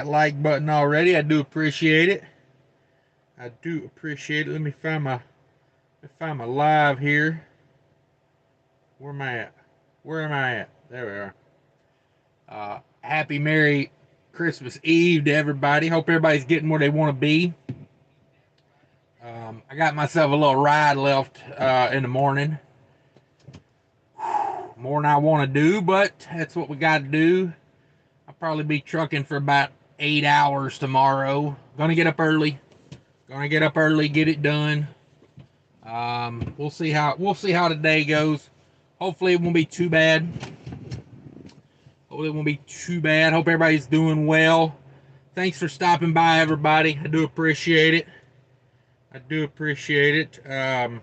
that like button already. I do appreciate it. I do appreciate it. Let me find my live here. Where am I at? Where am I at? There we are. Happy Merry Christmas Eve to everybody. Hope everybody's getting where they want to be. I got myself a little ride left in the morning. More than I want to do, but that's what we got to do. I'll probably be trucking for about 8 hours tomorrow. Gonna get up early. Get it done. We'll see how the day goes. Hopefully it won't be too bad. Hope everybody's doing well. Thanks for stopping by, everybody. I do appreciate it. Let's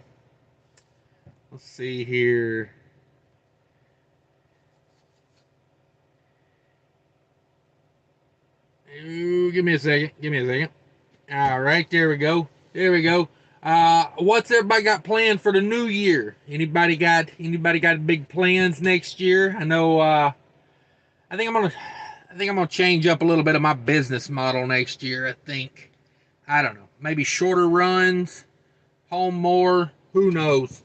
see here. Ooh, give me a second. All right, there we go. What's everybody got planned for the new year? Anybody got big plans next year? I know. I think I'm gonna change up a little bit of my business model next year. I don't know. Maybe shorter runs, home more. Who knows?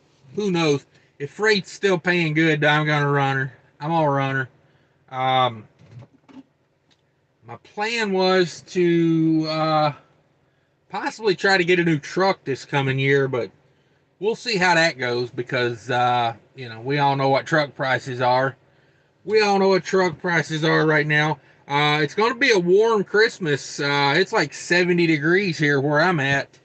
If freight's still paying good, I'm gonna run her. I'm gonna run her. Um, my plan was to possibly try to get a new truck this coming year, but we'll see how that goes because we all know what truck prices are. Right now. It's going to be a warm Christmas. It's like 70 degrees here where I'm at.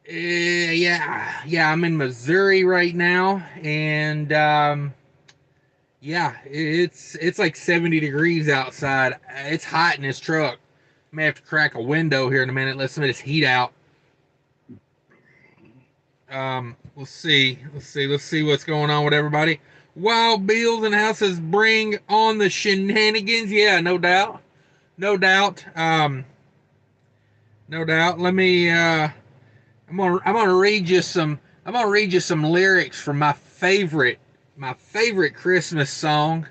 Yeah, I'm in Missouri right now, and yeah, it's like 70 degrees outside. It's hot in this truck. May have to crack a window here in a minute. Let some of this heat out. Let's see what's going on with everybody. Wild Bills and Houses bring on the shenanigans. Yeah, no doubt, no doubt, no doubt. I'm gonna read you some. I'm gonna read you some lyrics from my favorite Christmas song.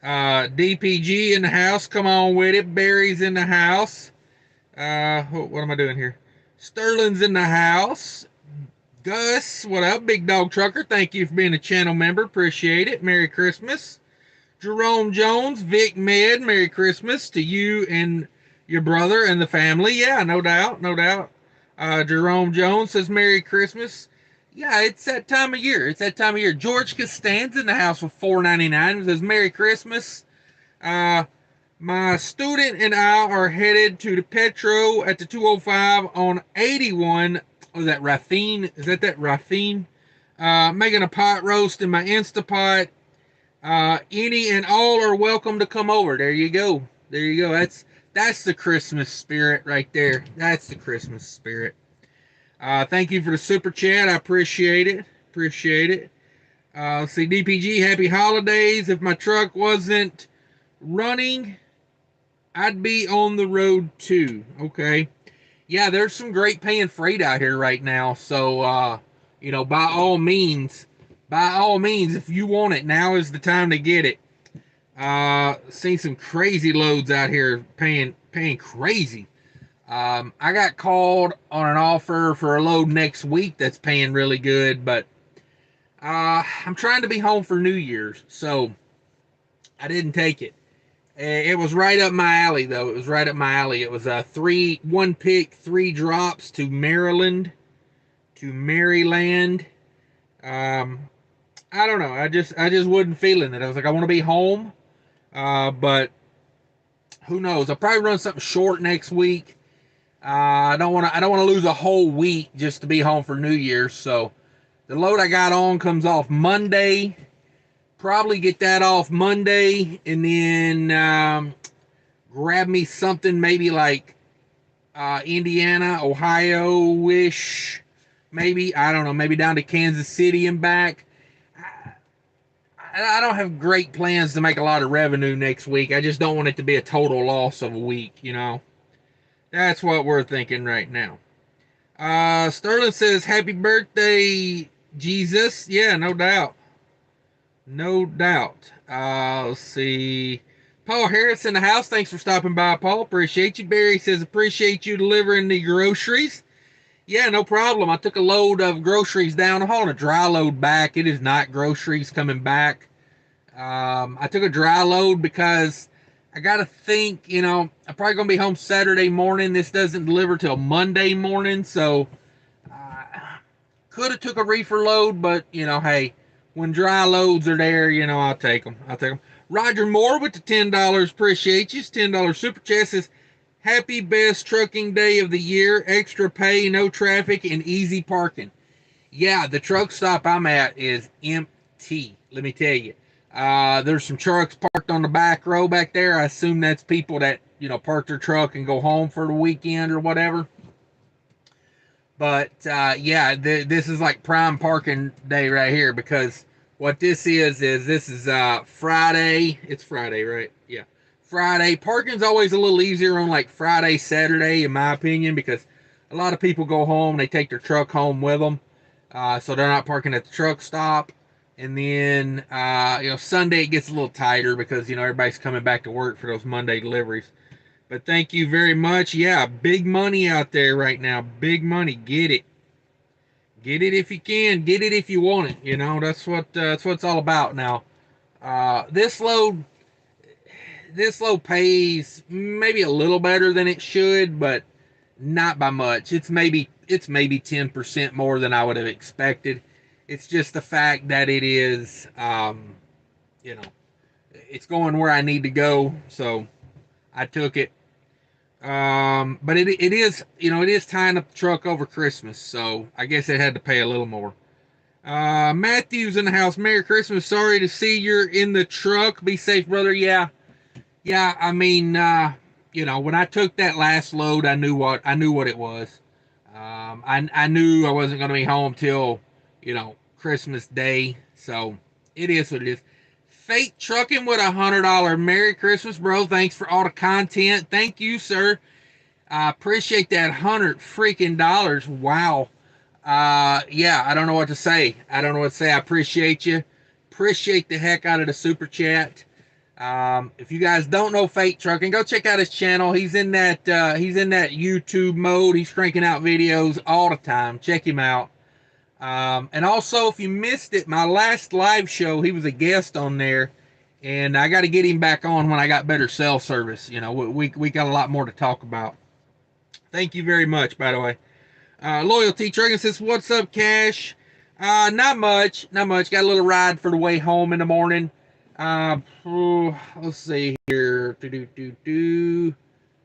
DPG in the house. Come on with it. Barry's in the house. What am I doing here? Sterling's in the house. Gus, what up, big dog trucker? Thank you for being a channel member. Appreciate it. Merry Christmas. Jerome Jones, Vic Med, Merry Christmas to you and your brother and the family. Yeah, no doubt, no doubt. Jerome Jones says Merry Christmas. Yeah, it's that time of year. George Costanza in the house with $4.99 says Merry Christmas. Uh, my student and I are headed to the Petro at the 205 on 81. Was that Raffine? Is that Raffine? Making a pot roast in my Instapot. Any and all are welcome to come over. There you go. That's the Christmas spirit right there. That's the Christmas spirit. Thank you for the super chat. I appreciate it. Let's see, DPG, happy holidays. If my truck wasn't running, I'd be on the road too. Okay. Yeah, there's some great paying freight out here right now. So, by all means, if you want it, now is the time to get it. Seen some crazy loads out here paying crazy. I got called on an offer for a load next week that's paying really good, but I'm trying to be home for New Year's, so I didn't take it. It was right up my alley, though. It was right up my alley. It was one pick, 3 drops to Maryland, I don't know. I just wasn't feeling it. I was like, I want to be home, but who knows? I'll probably run something short next week. I don't want to lose a whole week just to be home for New Year's. So the load I got on comes off Monday. Probably get that off Monday, and then grab me something maybe like Indiana, Ohio-ish, maybe. I don't know, maybe down to Kansas City and back. I don't have great plans to make a lot of revenue next week. I just don't want it to be a total loss of a week. That's what we're thinking right now. Sterling says, happy birthday, Jesus. Yeah, no doubt. No doubt. Let's see. Paul Harris in the house. Thanks for stopping by, Paul. Appreciate you. Barry says, appreciate you delivering the groceries. Yeah, no problem. I took a load of groceries down. I'm hauling a dry load back. It is not groceries coming back. I took a dry load because I got to think, I'm probably going to be home Saturday morning. This doesn't deliver till Monday morning. So could have took a reefer load, but, hey, when dry loads are there, I'll take them. Roger Moore with the $10. Appreciate you. $10 super chat says, happy best trucking day of the year. Extra pay, no traffic, and easy parking. Yeah, the truck stop I'm at is empty. Let me tell you. There's some trucks parked on the back row back there. I assume that's people that, park their truck and go home for the weekend or whatever. But yeah, this is like prime parking day right here, because what this is this is Friday. It's Friday, right? Yeah. Friday. Parking's always a little easier on like Friday, Saturday, in my opinion, because a lot of people go home, they take their truck home with them. So they're not parking at the truck stop. And then, Sunday it gets a little tighter because, everybody's coming back to work for those Monday deliveries. But thank you very much. Yeah, big money out there right now. Big money. Get it. Get it if you can. Get it if you want it. That's what it's all about now. This load pays maybe a little better than it should, but not by much. It's maybe 10% more than I would have expected. It's just the fact that it is, it's going where I need to go. So I took it. But it is, it is tying up the truck over Christmas. So I guess it had to pay a little more. Matthew's in the house. Merry Christmas. Sorry to see you're in the truck. Be safe, brother. Yeah. Yeah. I mean, when I took that last load, I knew what it was. I knew I wasn't going to be home till, Christmas Day. So it is what it is. Fate Trucking with $100. Merry Christmas, bro. Thanks for all the content. Thank you, sir. I appreciate that $100 freaking. Wow. Yeah, I don't know what to say. I appreciate you. Appreciate the heck out of the super chat. If you guys don't know Fate Trucking, go check out his channel. He's in that YouTube mode. He's cranking out videos all the time. Check him out. And also, if you missed it, my last live show, he was a guest on there, and I got to get him back on when I got better cell service. We got a lot more to talk about. Thank you very much, by the way. Loyalty Trucking says, what's up, Cash? Not much. Got a little ride for the way home in the morning. Let's see here.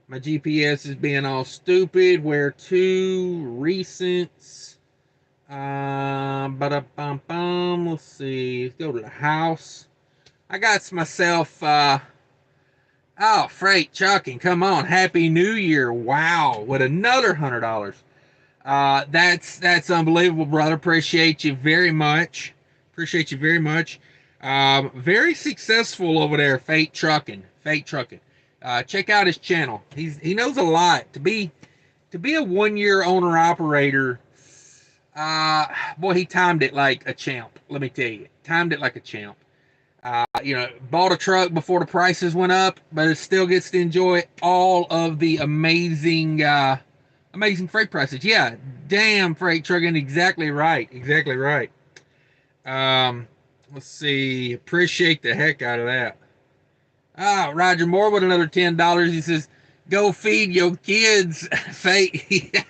My GPS is being all stupid. Where to? Recents. Let's see. Let's go to the house. I got myself, Freight Trucking. Come on. Happy New Year. Wow. With another $100. That's unbelievable, brother. Appreciate you very much. Very successful over there, Fate Trucking. Check out his channel. He knows a lot. To be a 1 year owner operator, boy, he timed it like a champ. Let me tell you, bought a truck before the prices went up, but it still gets to enjoy all of the amazing freight prices. Yeah, damn, Freight Trucking. Exactly right. Let's see. Appreciate the heck out of that. Roger Moore with another $10. He says, go feed your kids, Fate.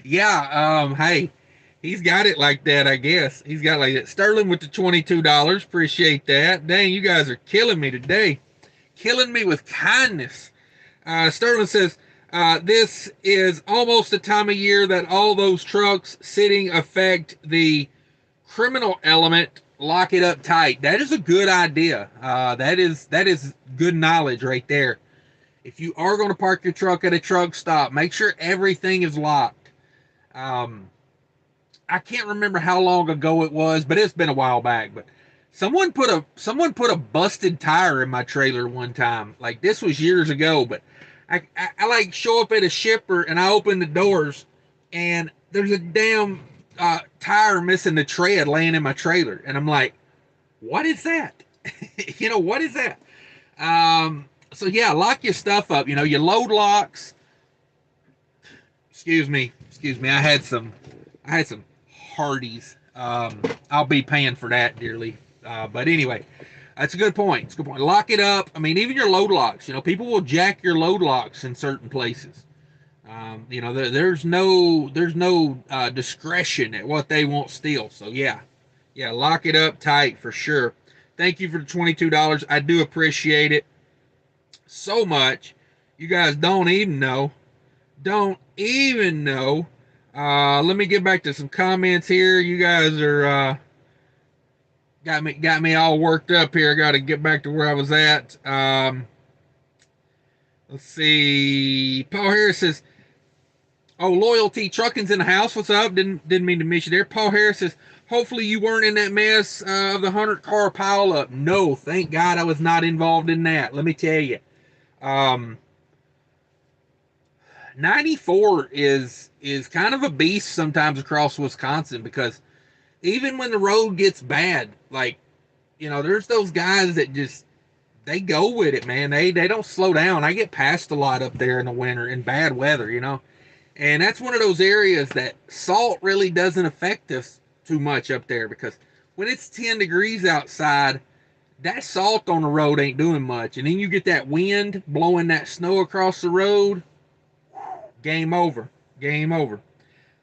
Yeah, hey, he's got it like that, I guess. He's got it like that. Sterling with the $22. Appreciate that. Dang, you guys are killing me today. Killing me with kindness. Sterling says, this is almost the time of year that all those trucks sitting affect the criminal element. Lock it up tight. That is a good idea. That is good knowledge right there. If you are going to park your truck at a truck stop, make sure everything is locked. I can't remember how long ago it was, but it's been a while back. But someone put a busted tire in my trailer one time. Like, this was years ago, but I like show up at a shipper and I open the doors and there's a damn tire missing the tread laying in my trailer, and I'm like, what is that? What is that? So yeah, lock your stuff up. You know, your load locks. Excuse me. I had some Hardee's. I'll be paying for that dearly. But anyway, that's a good point. It's a good point. Lock it up. I mean, even your load locks. You know, people will jack your load locks in certain places. You know, there's no discretion at what they won't steal. So yeah, lock it up tight for sure. Thank you for the $22. I do appreciate it so much. You guys don't even know. Don't even know. Let me get back to some comments here. You guys are got me all worked up here. I got to get back to where I was at. Let's see. Paul Harris says, "Oh, loyalty trucking's in the house. What's up? Didn't mean to miss you there." Paul Harris says, "Hopefully you weren't in that mess of the 100-car pileup." No, thank God I was not involved in that. Let me tell you. Um, 94 is kind of a beast sometimes across Wisconsin because even when the road gets bad, like, you know, there's those guys that just they go with it, man. They don't slow down. I get passed a lot up there in the winter in bad weather, you know. And that's one of those areas that salt really doesn't affect us too much up there because when it's 10 degrees outside, that salt on the road ain't doing much. And then you get that wind blowing that snow across the road, game over. Game over.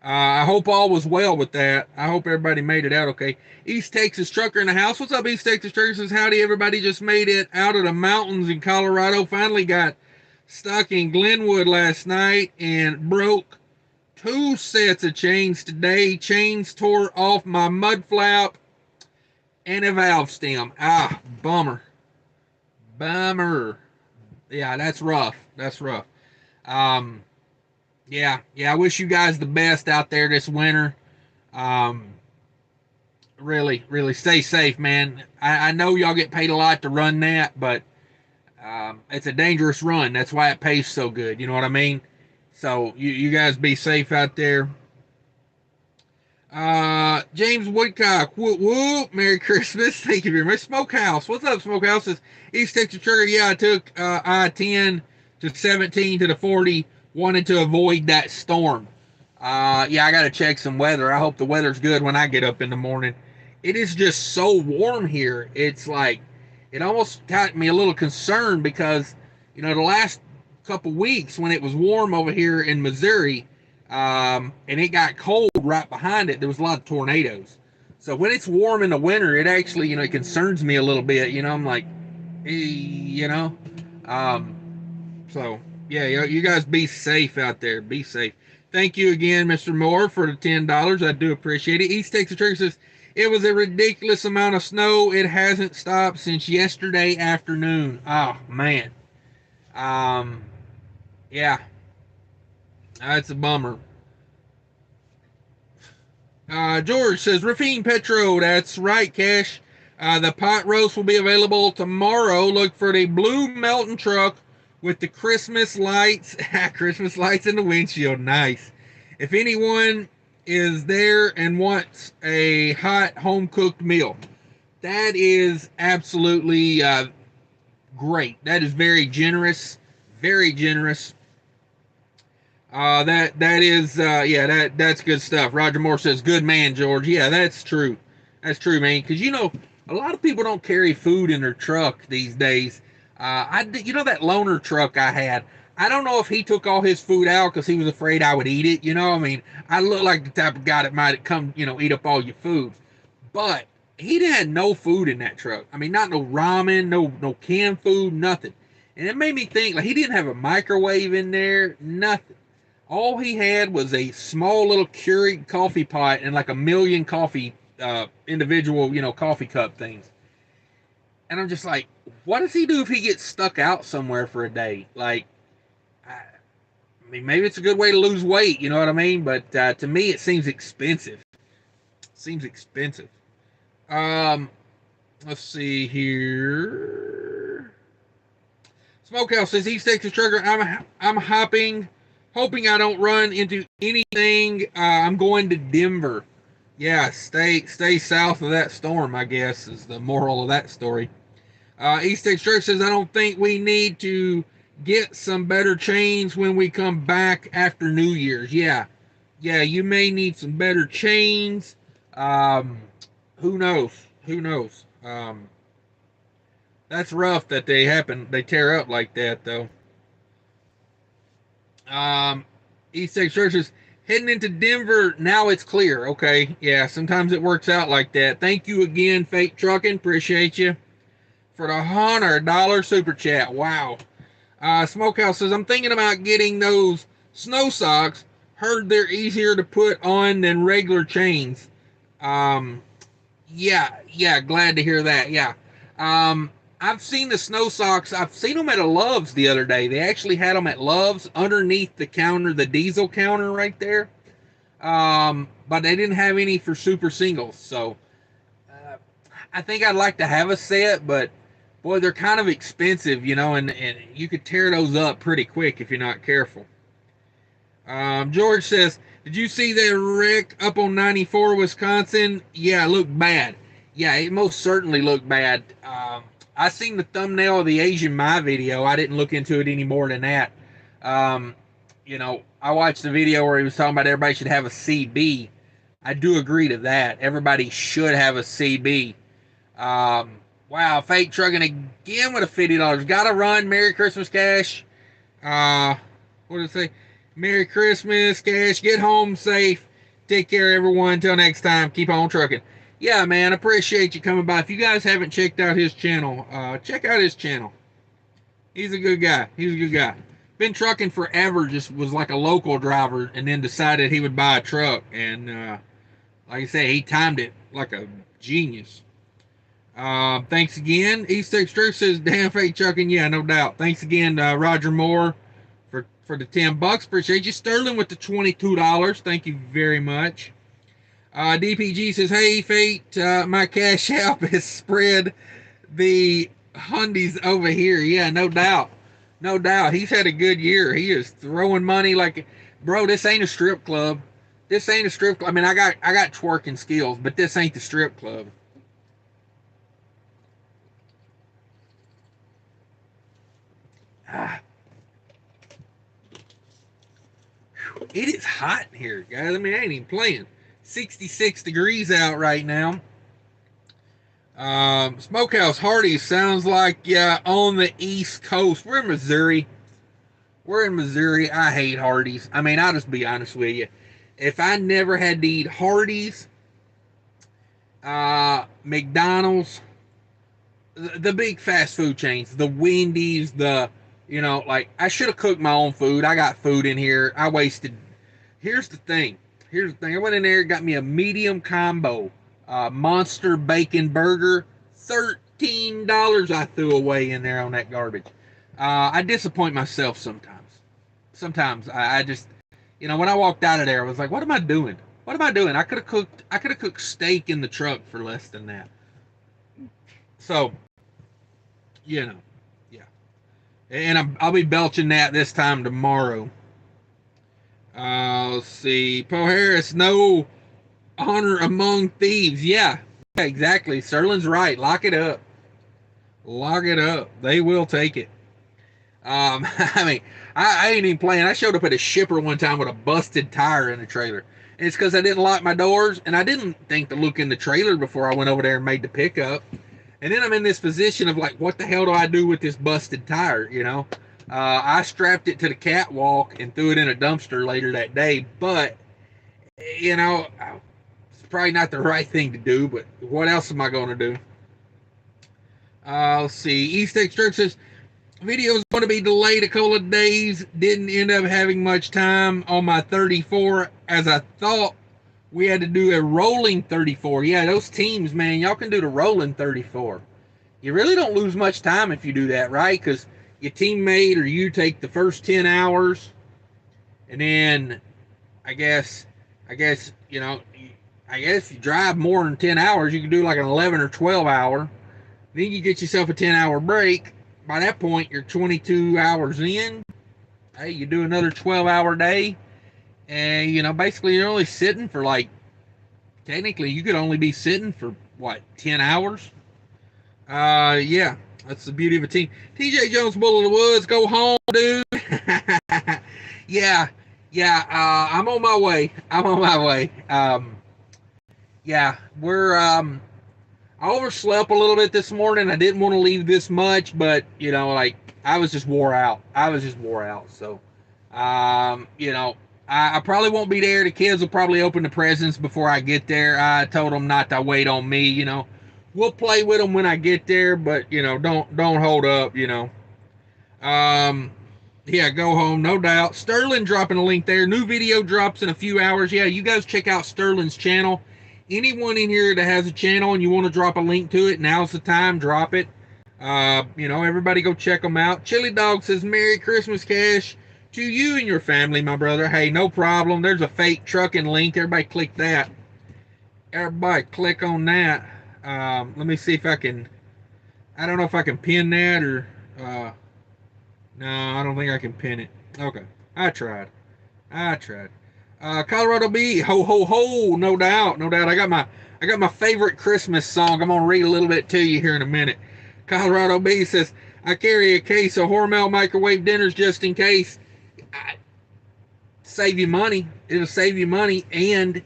I hope all was well with that. I hope everybody made it out okay. East Texas Trucker in the house. What's up, East Texas Trucker? Says, howdy, everybody. Just made it out of the mountains in Colorado. Finally got stuck in Glenwood last night and broke 2 sets of chains today. Chains tore off my mud flap and a valve stem. Ah, bummer. Bummer. Yeah, that's rough. That's rough. Um, yeah, I wish you guys the best out there this winter. Um, really stay safe, man. I know y'all get paid a lot to run that, but it's a dangerous run. That's why it pays so good. You know what I mean? So you guys be safe out there. James Woodcock, whoop whoop, Merry Christmas. Thank you very much. Smokehouse, what's up, Smokehouse? Says, East Texas Trucker, yeah, I took I-10 to 17 to the 40, wanted to avoid that storm. Yeah, I got to check some weather. I hope the weather's good when I get up in the morning. It is just so warm here. It's like, it almost got me a little concerned because, you know, the last couple weeks when it was warm over here in Missouri, and it got cold right behind it, there was a lot of tornadoes. So when it's warm in the winter, it actually, you know, it concerns me a little bit. You know, I'm like, you know, um, so yeah, you guys be safe out there. Be safe. Thank you again, Mr. Moore, for the $10. I do appreciate it. East Texas Trucker says it was a ridiculous amount of snow. It hasn't stopped since yesterday afternoon. Oh man, um, yeah, that's a bummer. George says, Rafine Petro, that's right, Cash. The pot roast will be available tomorrow. Look for the blue Melton truck with the Christmas lights. Christmas lights in the windshield. Nice. If anyone is there and wants a hot home cooked meal, that is absolutely great. That is very generous. Very generous. That is yeah, that's good stuff. Roger Moore says, "Good man, George." Yeah, that's true. That's true, man. Because you know, a lot of people don't carry food in their truck these days. You know that loaner truck I had. I don't know if he took all his food out because he was afraid I would eat it. You know, I mean, I look like the type of guy that might come, you know, eat up all your food. But he had no food in that truck. I mean, not no ramen, no canned food, nothing. And it made me think like he didn't have a microwave in there, nothing. All he had was a small little Keurig coffee pot and like a million coffee individual, you know, coffee cup things. And I'm just like, what does he do if he gets stuck out somewhere for a day? Like, I mean, maybe it's a good way to lose weight, you know what I mean? But to me, it seems expensive. Seems expensive. Um, let's see here. Smokehouse says East Texas Trucker. I'm hoping I don't run into anything. I'm going to Denver. Yeah, stay south of that storm. I guess is the moral of that story. East Extract says, I don't think we need to get some better chains when we come back after New Year's. Yeah. Yeah, you may need some better chains. Um, who knows? Who knows? That's rough that they tear up like that, though. Um, East Extract says, heading into Denver, now it's clear. Okay. Yeah, sometimes it works out like that. Thank you again, Fake Trucking. Appreciate you for the $100 super chat. Wow. Smokehouse says, I'm thinking about getting those snow socks. Heard they're easier to put on than regular chains. Um, yeah, glad to hear that. Yeah. Um, I've seen the snow socks. I've seen them at a Love's the other day. They actually had them at Love's underneath the counter, the diesel counter right there. But they didn't have any for super singles. So uh, I think I'd like to have a set, but boy, they're kind of expensive, and you could tear those up pretty quick if you're not careful. George says, did you see that wreck up on 94 Wisconsin? Yeah, it looked bad. Yeah, it most certainly looked bad. I seen the thumbnail of the Asian My video. I didn't look into it any more than that. Um, I watched the video where he was talking about everybody should have a CB. I do agree to that. Everybody should have a CB. Um, wow, Fake Trucking again with a $50. Gotta run. Merry Christmas, Cash. Uh, what did it say? Merry Christmas, Cash. Get home safe. Take care, everyone. Until next time, keep on trucking. Yeah, man, appreciate you coming by. If you guys haven't checked out his channel, check out his channel. He's a good guy. He's a good guy. Been trucking forever. Just was like a local driver, and then decided he would buy a truck. And like I said, he timed it like a genius. Thanks again. East Extra says, damn Fake Trucking. Yeah, no doubt. Thanks again, Roger Moore, for the $10. Appreciate you. Sterling with the $22. Thank you very much. DPG says, hey, Fate, my cash app has spread the hundies over here. Yeah, no doubt. No doubt. He's had a good year. He is throwing money like, bro, this ain't a strip club. This ain't a strip club. I mean, I got twerking skills, but this ain't the strip club. Ah, it is hot in here, guys. I mean, I ain't even playing. 66 degrees out right now. Smokehouse Hardee's sounds like on the East Coast. We're in Missouri. We're in Missouri. I hate Hardee's. I mean, I'll just be honest with you. If I never had to eat Hardee's, McDonald's, the big fast food chains, the Wendy's, like I should have cooked my own food. I got food in here. I wasted. Here's the thing. Here's the thing. I went in there, got me a medium combo, monster bacon burger. $13 I threw away in there on that garbage. I disappoint myself sometimes. Sometimes I just, when I walked out of there, I was like, what am I doing? What am I doing? I could have cooked. I could have cooked steak in the truck for less than that. So, yeah, and I'll be belching that this time tomorrow. Let's see. Poe Harris, no honor among thieves. Yeah, exactly. Sterling's right. Lock it up. Lock it up. They will take it. I mean, I ain't even playing. I showed up at a shipper one time with a busted tire in the trailer. And it's because I didn't lock my doors, and I didn't think to look in the trailer before I went over there and made the pickup. And then I'm in this position of like, what the hell do I do with this busted tire? I strapped it to the catwalk and threw it in a dumpster later that day. But it's probably not the right thing to do. But what else am I going to do? Let's see. East Extract says video is going to be delayed a couple of days. Didn't end up having much time on my 34 as I thought. We had to do a rolling 34. Yeah, those teams, man, y'all can do the rolling 34. You really don't lose much time if you do that, right? Because your teammate or you take the first 10 hours, and then I guess I guess if you drive more than 10 hours, you can do like an 11 or 12 hour. Then you get yourself a 10-hour break. By that point, you're 22 hours in. Hey, you do another 12-hour day. And, basically you're only sitting for technically you could only be sitting for, 10 hours? Yeah. That's the beauty of a team. TJ Jones, Bull of the Woods, go home, dude. Yeah, yeah. I'm on my way. I'm on my way. Yeah, we're. I overslept a little bit this morning. I didn't want to leave this much, but you know, like I was just wore out. I was just wore out. So, you know, I probably won't be there. The kids will probably open the presents before I get there. I told them not to wait on me. You know, we'll play with them when I get there, but you know, don't hold up. You know, um, yeah, go home, no doubt. Sterling dropping a link there. New video drops in a few hours. Yeah, you guys check out Sterling's channel. Anyone in here that has a channel and you want to drop a link to it, now's the time. Drop it. You know, everybody go check them out. Chili Dog says, Merry Christmas, Cash, to you and your family, my brother. Hey, no problem. There's a fake trucking link. Everybody click that. Everybody click on that. Let me see if I can. I don't know if I can pin that or. No, I don't think I can pin it. Okay, I tried. I tried. Colorado B, ho ho ho, no doubt, no doubt. I got my favorite Christmas song. I'm gonna read a little bit to you here in a minute. Colorado B says, I carry a case of Hormel microwave dinners just in case. I, save you money. It'll save you money and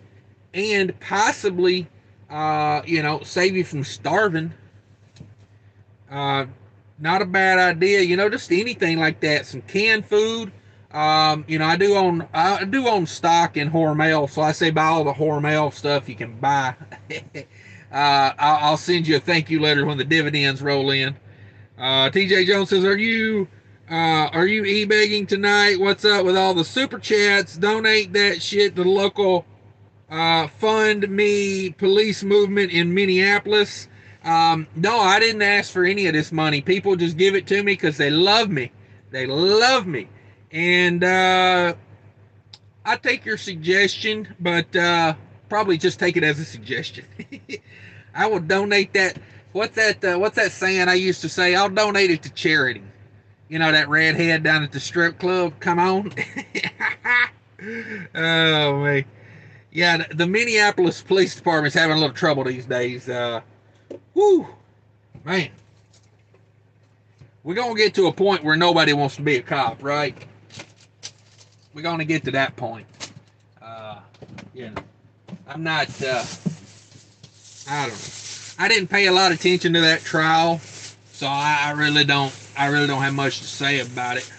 possibly, you know, save you from starving. Uh, Not a bad idea. You know, just anything like that. Some canned food. You know, I do own stock in Hormel, so I say buy all the Hormel stuff you can buy. I'll send you a thank you letter when the dividends roll in. TJ Jones says, are you e-begging tonight? What's up with all the super chats? Donate that shit to the local fund me police movement in Minneapolis. No, I didn't ask for any of this money. People just give it to me because they love me. They love me. And I take your suggestion, but probably just take it as a suggestion. I will donate that. What's that saying I used to say? I'll donate it to charity. You know, that redhead down at the strip club. Come on. Oh, man. Yeah, the Minneapolis Police Department is having a little trouble these days. Whoo, man. We're going to get to a point where nobody wants to be a cop, right? We're going to get to that point. You know, I'm not, I don't know. I didn't pay a lot of attention to that trial, so I really don't have much to say about it.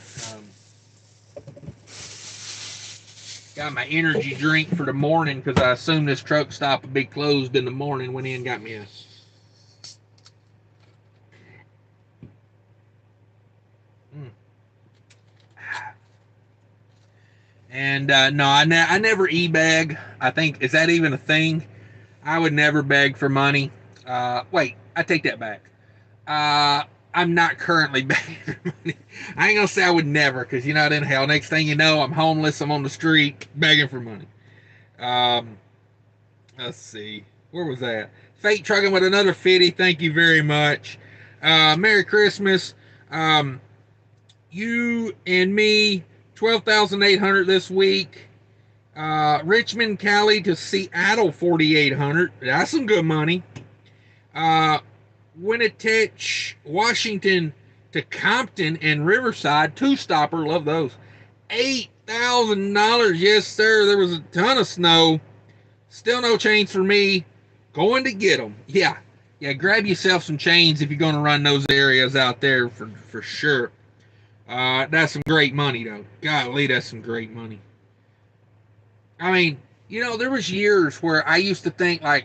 Got my energy drink for the morning because I assumed this truck stop would be closed in the morning. Went in and got me a And no, I never e-bag. I think, is that even a thing? I would never beg for money. Wait, I take that back. I'm not currently begging for money. I ain't gonna say I would never, because you know, then hell, next thing you know, I'm homeless. I'm on the street begging for money. Um, let's see, where was that? Fate trucking with another 50. Thank you very much. Merry Christmas. You and me, 12,800 this week. Richmond, Cali to Seattle, 4,800. That's some good money. Winnetech, Washington to Compton and Riverside, two-stopper. Love those. $8,000. Yes, sir. There was a ton of snow. Still no chains for me. Going to get them. Yeah. Yeah, grab yourself some chains if you're going to run those areas out there for sure. That's some great money, though. Golly, that's some great money. I mean, you know, there was years where I used to think like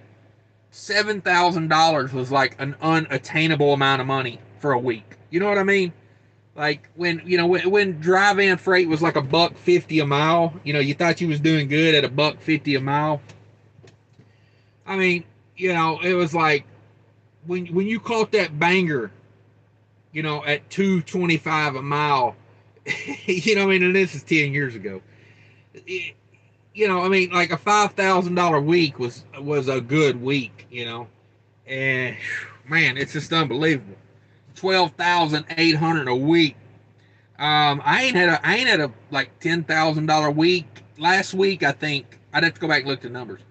$7,000 was like an unattainable amount of money for a week. You know what I mean? Like when drive-in freight was like $1.50 a mile. You know, you thought you was doing good at $1.50 a mile. I mean, you know, it was like when you caught that banger, you know, at $2.25 a mile. You know, I mean, and this is 10 years ago. You know, I mean, like a $5,000 week was a good week, you know, and man, it's just unbelievable. 12,800 a week. I ain't had a like $10,000 week last week. I think I'd have to go back and look at the numbers.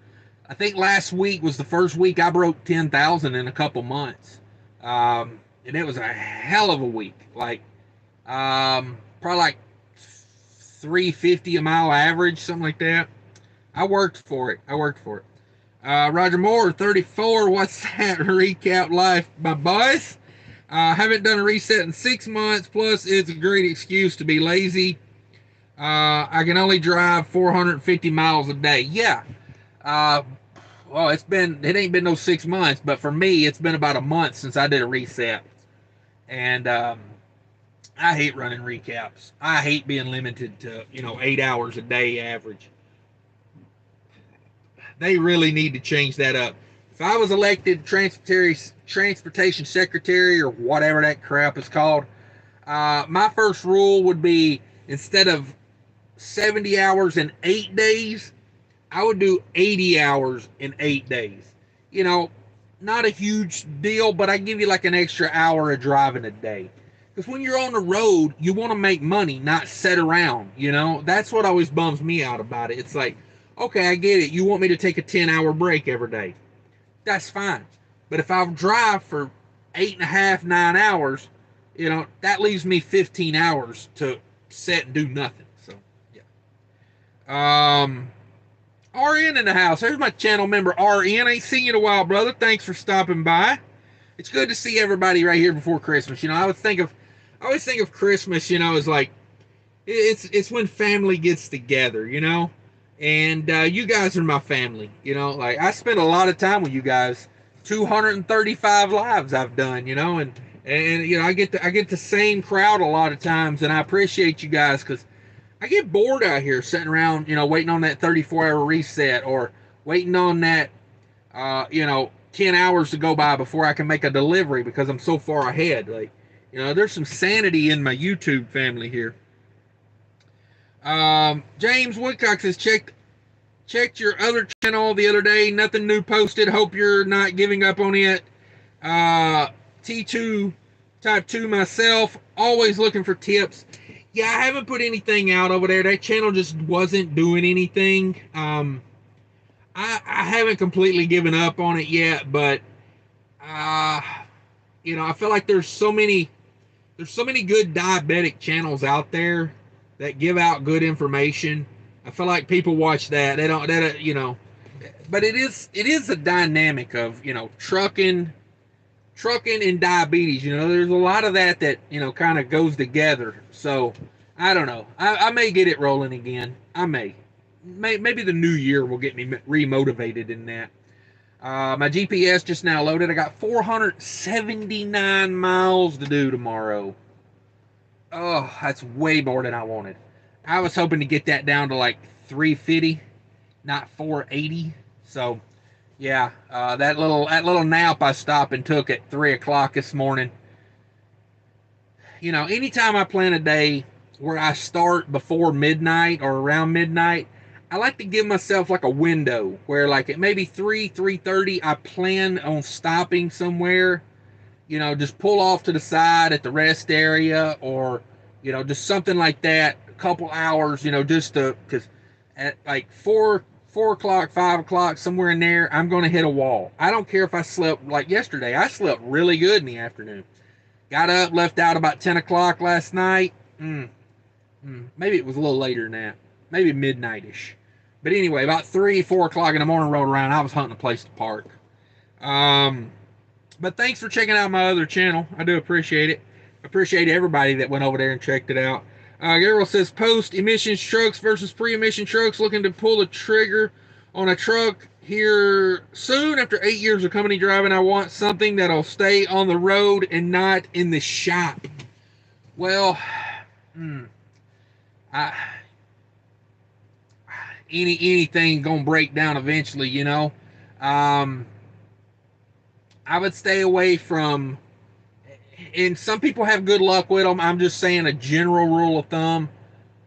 I think last week was the first week I broke 10,000 in a couple months. and it was a hell of a week. Like, probably like 350 a mile average, something like that. I worked for it. Roger Moore, 34. What's that? Recap life, my boys. Haven't done a reset in 6 months. Plus, it's a great excuse to be lazy. I can only drive 450 miles a day. Yeah. Uh, well, it ain't been no 6 months, but for me, it's been about a month since I did a reset. And I hate running recaps. I hate being limited to 8 hours a day average. They really need to change that up. If I was elected transportation secretary or whatever that crap is called, my first rule would be instead of 70 hours in 8 days, I would do 80 hours in 8 days. You know, not a huge deal, but I give you like an extra hour of driving a day. Because when you're on the road, you want to make money, not sit around. That's what always bums me out about it. It's like, okay, I get it. You want me to take a 10-hour break every day. That's fine. But if I drive for 8.5, 9 hours, that leaves me 15 hours to sit and do nothing. So, yeah. RN in the house. There's my channel member, RN. I ain't seen you in a while, brother. Thanks for stopping by. It's good to see everybody right here before Christmas. I always think of Christmas, as like it's when family gets together, and you guys are my family, like I spend a lot of time with you guys. 235 lives I've done, and I get the same crowd a lot of times, and I appreciate you guys because I get bored out here sitting around, waiting on that 34-hour reset or waiting on that 10 hours to go by before I can make a delivery because I'm so far ahead. Like, there's some sanity in my YouTube family here. James Woodcock says, checked your other channel the other day. Nothing new posted. Hope you're not giving up on it. T2 Type 2 myself. Always looking for tips. Yeah, I haven't put anything out over there. That channel just wasn't doing anything. I haven't completely given up on it yet, but I feel like there's so many good diabetic channels out there that give out good information. I feel like people watch that. They don't but it is a dynamic of, trucking and diabetes. There's a lot of that kind of goes together. So I don't know. I may get it rolling again. I maybe the new year will get me remotivated in that. My GPS just now loaded. I got 479 miles to do tomorrow. Oh, that's way more than I wanted. I was hoping to get that down to like 350, not 480. So, yeah, that little nap I stopped and took at 3 o'clock this morning. Anytime I plan a day where I start before midnight or around midnight, I like to give myself like a window where like at maybe 3:30 I plan on stopping somewhere, just pull off to the side at the rest area or, just something like that, a couple hours, just because at like 4 o'clock, 5 o'clock, somewhere in there, I'm going to hit a wall. I don't care if I slept like yesterday. I slept really good in the afternoon. Got up, left out about 10 o'clock last night. Maybe it was a little later than that. Maybe midnight-ish. But anyway, about 3, 4 o'clock in the morning rolled around. I was hunting a place to park. But thanks for checking out my other channel. I do appreciate it. I appreciate everybody that went over there and checked it out. Gabriel says, post-emissions trucks versus pre-emission trucks. Looking to pull the trigger on a truck here soon. After 8 years of company driving, I want something that'll stay on the road and not in the shop. Well, anything gonna break down eventually, I would stay away from, and some people have good luck with them. I'm just saying a general rule of thumb.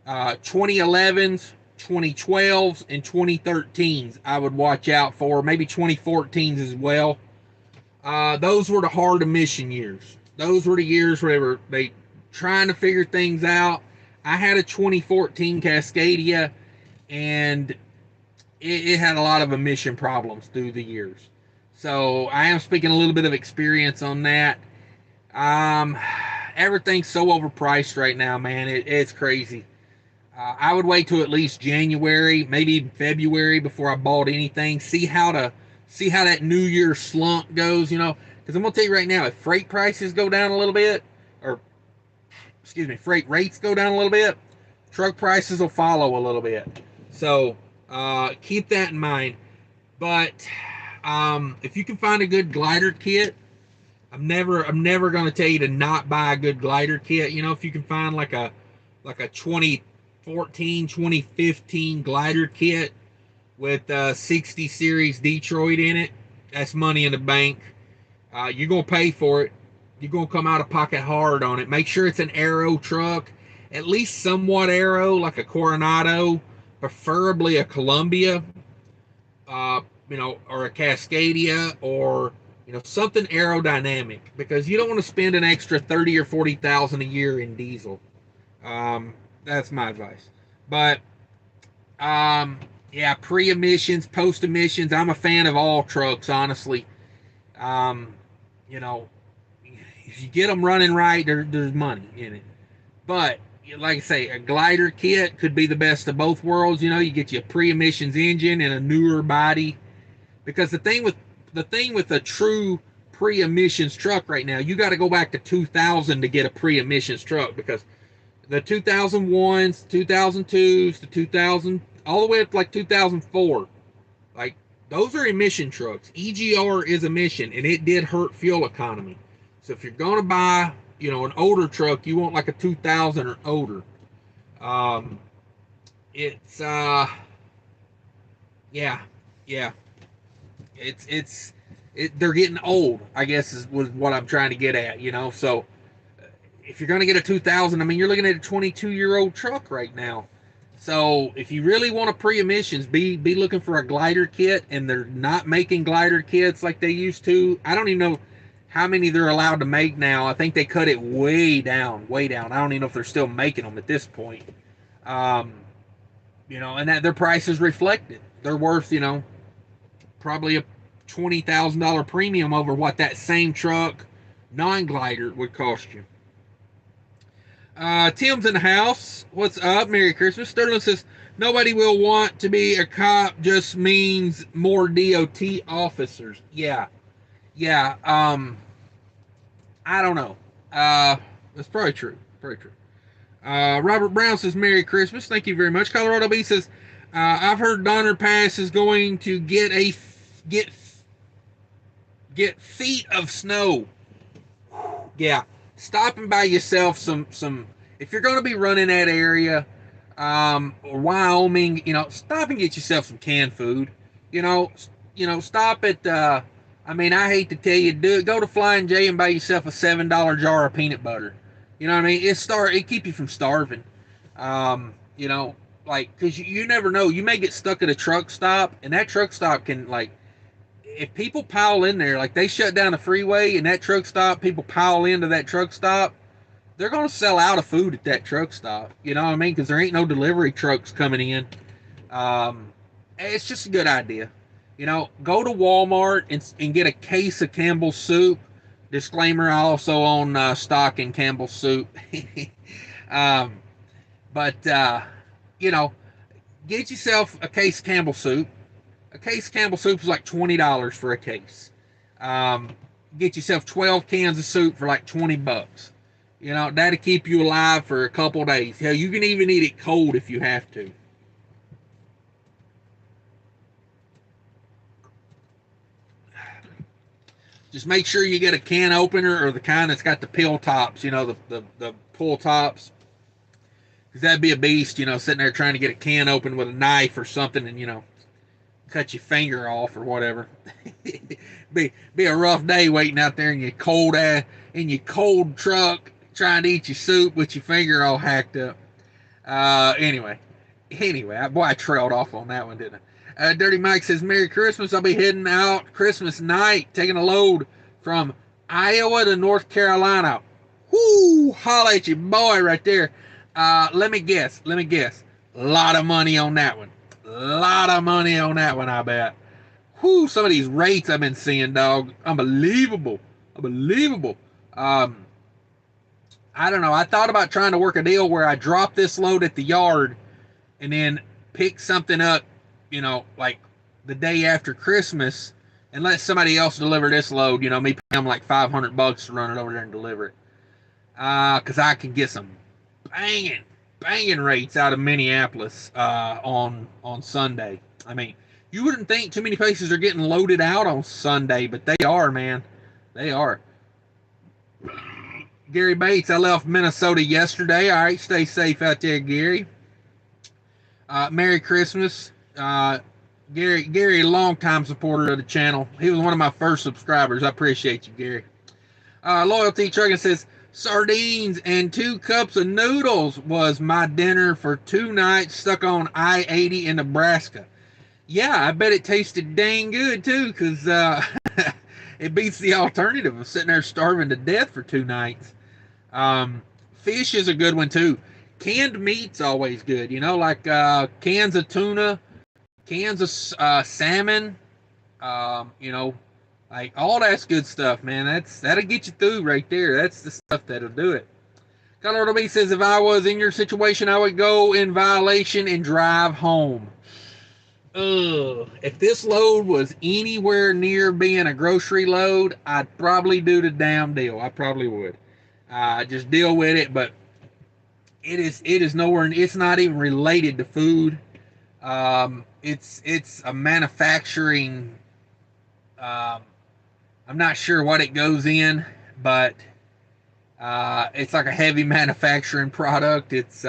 2011s, 2012s, and 2013s I would watch out for. Maybe 2014s as well. Those were the hard emission years. Those were the years where they trying to figure things out. I had a 2014 Cascadia, and it had a lot of emission problems through the years. So I am speaking a little bit of experience on that. Um, Everything's so overpriced right now, man. It's crazy. I would wait till at least January, maybe even February before I bought anything. See how that New Year slump goes, you know. Because I'm gonna tell you right now, if freight prices go down a little bit, or excuse me, freight rates go down a little bit, truck prices will follow a little bit. So keep that in mind. But if you can find a good glider kit, I'm never gonna tell you to not buy a good glider kit. You know, if you can find like a 2014, 2015 glider kit with 60 series Detroit in it, that's money in the bank. You're gonna pay for it. You're gonna come out of pocket hard on it. Make sure it's an aero truck, at least somewhat aero, like a Coronado, preferably a Columbia, you know, or a Cascadia, or you know, something aerodynamic, because you don't want to spend an extra 30 or 40,000 a year in diesel. That's my advice. But yeah, pre-emissions, post-emissions. I'm a fan of all trucks, honestly. Um, you know, if you get them running right, there's money in it. But like I say, a glider kit could be the best of both worlds. You know, you get you a pre-emissions engine and a newer body. Because the thing with a true pre-emissions truck right now, you got to go back to 2000 to get a pre-emissions truck, because the 2001s, 2002s, the 2000, all the way up to like 2004, like those are emission trucks. EGR is emission, and it did hurt fuel economy. So if you're gonna buy, you know, an older truck, you want like a 2000 or older. Um, it's yeah, yeah, they're getting old, I guess is was what I'm trying to get at, you know. So if you're going to get a 2000, I mean, you're looking at a 22-year-old truck right now. So if you really want a pre-emissions, be looking for a glider kit, and they're not making glider kits like they used to. I don't even know how many they're allowed to make now. I think they cut it way down, way down. I don't even know if they're still making them at this point. Um, you know, and that their prices reflect it. They're worth, you know, probably a $20,000 premium over what that same truck non-glider would cost you. Tim's in the house. What's up? Merry Christmas. Sterling says nobody will want to be a cop. Just means more DOT officers. Yeah, yeah. I don't know. That's probably true. Probably true. Robert Brown says Merry Christmas. Thank you very much. Colorado B says I've heard Donner Pass is going to get get feet of snow. Yeah, stop and buy yourself some. If you're going to be running that area, or Wyoming, you know, stop and get yourself some canned food. You know, stop at. I mean, I hate to tell you, do it. Go to Flying J and buy yourself a $7 jar of peanut butter. You know what I mean? It keep you from starving. You know, like, because you never know. You may get stuck at a truck stop, and that truck stop can, like, if people pile in there, like they shut down the freeway and that truck stop, people pile into that truck stop, they're going to sell out of food at that truck stop. You know what I mean? Because there ain't no delivery trucks coming in. Um, it's just a good idea. You know, go to Walmart and get a case of Campbell's soup. Disclaimer: I also own stock in Campbell's soup. um, but you know, get yourself a case of Campbell's soup. A case of Campbell soup is like $20 for a case. Um, get yourself 12 cans of soup for like $20. You know, that'll keep you alive for a couple days. Hell, you can even eat it cold if you have to. Just make sure you get a can opener, or the kind that's got the pill tops, you know, the pull tops. Because that'd be a beast, you know, sitting there trying to get a can open with a knife or something, and, you know, cut your finger off or whatever. be a rough day waiting out there in your cold truck trying to eat your soup with your finger all hacked up. Anyway, boy, I trailed off on that one, didn't I? Dirty Mike says Merry Christmas. I'll be heading out Christmas night, taking a load from Iowa to North Carolina. Whoo, holla at your boy right there. Let me guess. A lot of money on that one. I bet. Whoo, some of these rates I've been seeing, dog. Unbelievable. Um, I don't know. I thought about trying to work a deal where I drop this load at the yard and then pick something up, like the day after Christmas, and let somebody else deliver this load. Me pay them like $500 to run it over there and deliver it. Because I can get some banging rates out of Minneapolis on Sunday. I mean, you wouldn't think too many places are getting loaded out on Sunday, but they are, man. They are. Gary Bates, I left Minnesota yesterday. All right, stay safe out there, Gary. Merry Christmas. Gary, a long-time supporter of the channel. He was one of my first subscribers. I appreciate you, Gary. Loyalty Trucking says, sardines and 2 cups of noodles was my dinner for 2 nights stuck on I-80 in Nebraska. Yeah, I bet it tasted dang good, too, because it beats the alternative of sitting there starving to death for 2 nights. Fish is a good one, too. Canned meat's always good, like cans of tuna, cans of salmon, like all that's good stuff, man. That'll get you through right there. That's the stuff that'll do it. Colorado B says, if I was in your situation, I would go in violation and drive home. If this load was anywhere near being a grocery load, I'd probably do the damn deal. I probably would. Just deal with it, but it is nowhere. It's not even related to food. It's a manufacturing. I'm not sure what it goes in, but it's like a heavy manufacturing product. It's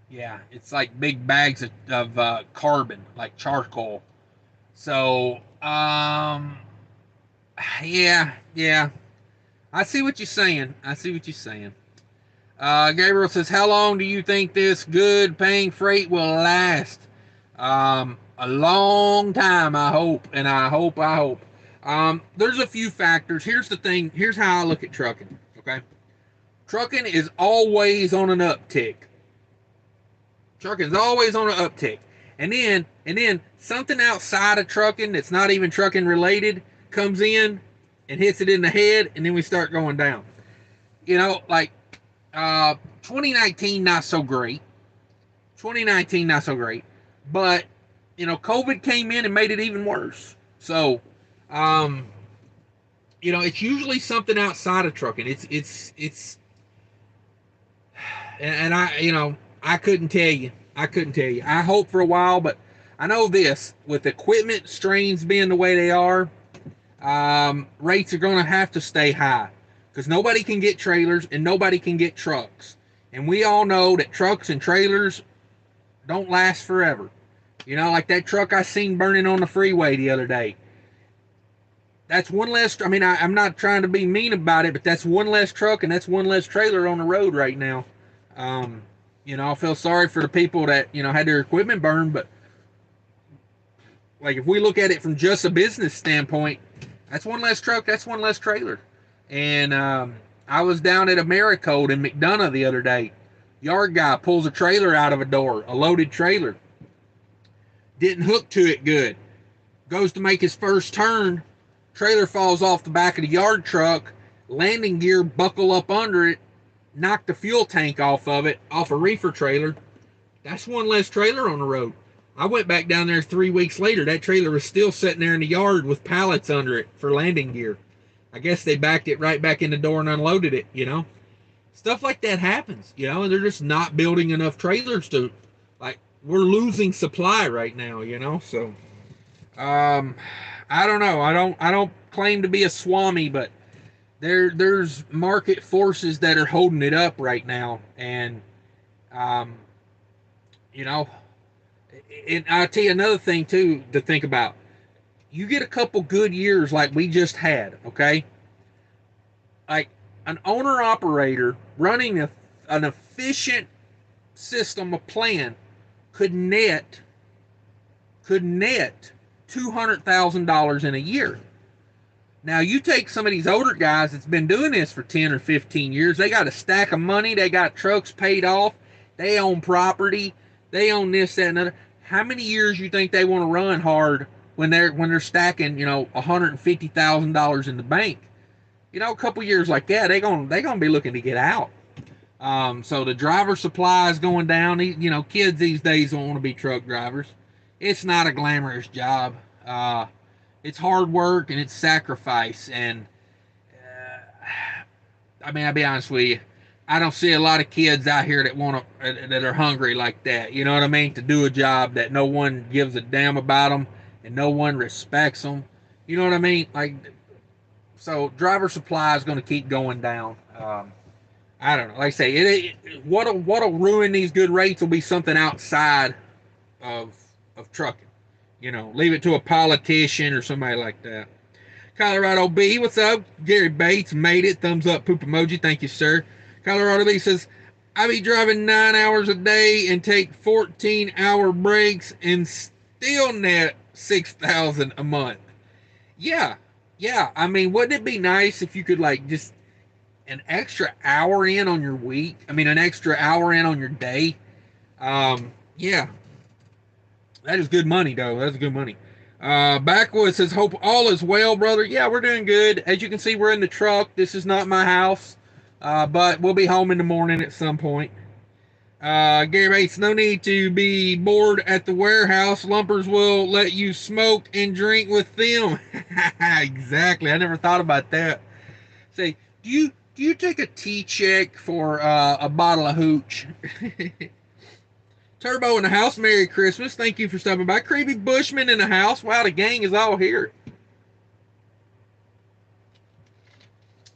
yeah, it's like big bags of carbon, like charcoal. So yeah. I see what you're saying. Gabriel says, how long do you think this good paying freight will last? A long time, I hope. And I hope. There's a few factors. Here's the thing. Here's how I look at trucking. Okay. Trucking is always on an uptick. And then something outside of trucking that's not even trucking related comes in and hits it in the head, and then we start going down. Like 2019, not so great. But COVID came in and made it even worse. So, it's usually something outside of trucking. It's, and I couldn't tell you. I hope for a while, but I know this, with equipment strains being the way they are, rates are going to have to stay high because nobody can get trailers and nobody can get trucks. And we all know that trucks and trailers don't last forever. Like that truck I seen burning on the freeway the other day. That's one less. I mean, I'm not trying to be mean about it, but that's one less truck and that's one less trailer on the road right now. I feel sorry for the people that, had their equipment burned, but like if we look at it from just a business standpoint, that's one less truck, that's one less trailer. And I was down at Americold in McDonough the other day. Yard guy pulls a trailer out of a door, a loaded trailer. Didn't hook to it good. Goes to make his first turn. Trailer falls off the back of the yard truck. Landing gear buckle up under it. Knock the fuel tank off of it, off a reefer trailer. That's one less trailer on the road. I went back down there 3 weeks later. That trailer was still sitting there in the yard with pallets under it for landing gear. I guess they backed it right back in the door and unloaded it, Stuff like that happens, and they're just not building enough trailers to, like, we're losing supply right now, So, I don't know. I don't claim to be a swami, but there's market forces that are holding it up right now, and and I'll tell you another thing too to think about. You get a couple good years like we just had, okay? Like an owner operator running an efficient system, a plan, could net $200,000 in a year. Now, you take some of these older guys that's been doing this for 10 or 15 years, they got a stack of money, they got trucks paid off, they own property, they own this, that, and other. How many years you think they want to run hard when they're stacking, $150,000 in the bank. A couple years like that, they gonna be looking to get out. So the driver supply is going down. Kids these days don't want to be truck drivers. It's not a glamorous job. It's hard work and it's sacrifice. And I'll be honest with you, I don't see a lot of kids out here that are hungry like that. You know what I mean? To do a job that no one gives a damn about them and no one respects them. You know what I mean? So driver supply is going to keep going down. I don't know. Like I say, what'll ruin these good rates will be something outside of trucking. Leave it to a politician or somebody like that. Colorado B, what's up? Gary Bates made it. Thumbs up, poop emoji. Thank you, sir. Colorado B says, I be driving 9 hours a day and take 14-hour breaks and still net $6,000 a month. Yeah. Wouldn't it be nice if you could just an extra hour in on your week? An extra hour in on your day. Yeah. That is good money, though. That's good money. Backwoods says, hope all is well, brother. Yeah, we're doing good. As you can see, we're in the truck. This is not my house, but we'll be home in the morning at some point. Gary Bates, no need to be bored at the warehouse. Lumpers will let you smoke and drink with them. Exactly. I never thought about that. Say, do you take a tea check for a bottle of hooch? Turbo in the house. Merry Christmas. Thank you for stopping by. Creepy Bushman in the house. Wow, the gang is all here.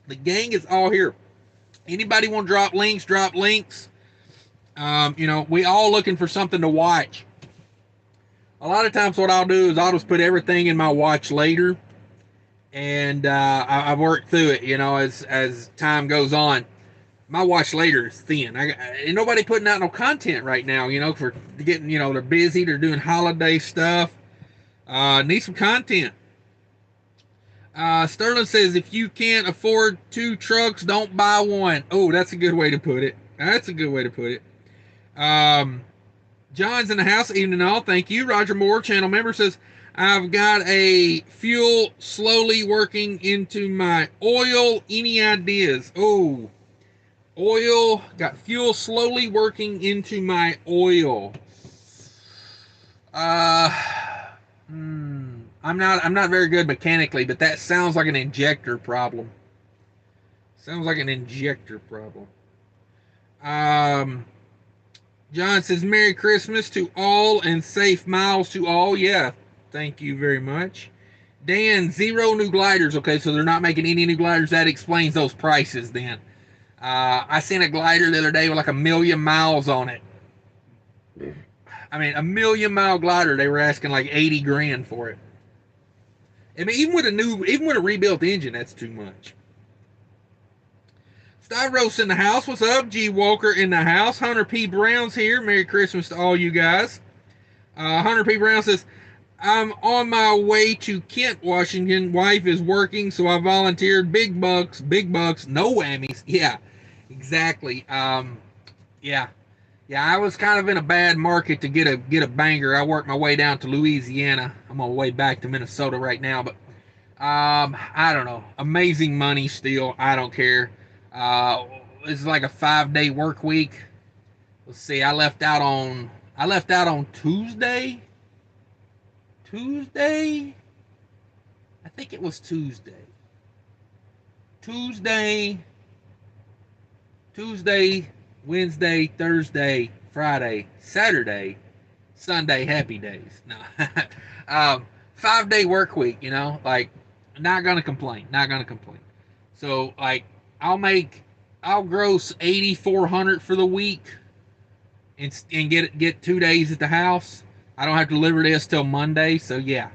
The gang is all here. Anybody want to drop links? Drop links. We all looking for something to watch. A lot of times what I'll do is I'll just put everything in my watch later. And I work through it, as time goes on. My watch later is thin. Ain't nobody putting out no content right now, for getting, they're busy. They're doing holiday stuff. Need some content. Sterling says, if you can't afford 2 trucks, don't buy one. Oh, that's a good way to put it. John's in the house. Evening all. Thank you. Roger Moore, channel member, says, I've got a fuel slowly working into my oil. Any ideas? Oh, oil. Got fuel slowly working into my oil. I'm not very good mechanically, but that sounds like an injector problem. John says, Merry Christmas to all and safe miles to all. Yeah, thank you very much. Dan, 0 new gliders. Okay, so they're not making any new gliders. That explains those prices then. I seen a glider the other day with like 1 million miles on it. A 1 million mile glider, they were asking like 80 grand for it. Even with a rebuilt engine, that's too much. Styros in the house. What's up? G Walker in the house. Hunter P. Brown's here. Merry Christmas to all you guys. Hunter P. Brown says, I'm on my way to Kent, Washington. Wife is working, so I volunteered. Big bucks, no whammies. Yeah, exactly. Yeah, I was kind of in a bad market to get a banger. I worked my way down to Louisiana. I'm on my way back to Minnesota right now, but I don't know. Amazing money still. I don't care. It's like a 5-day work week. Let's see. I left out on Tuesday. I think it was Tuesday, Wednesday, Thursday, Friday, Saturday, Sunday, happy days. No. 5-day work week, not gonna complain. So I'll gross 8,400 for the week and get 2 days at the house. I don't have to deliver this till Monday, so yeah.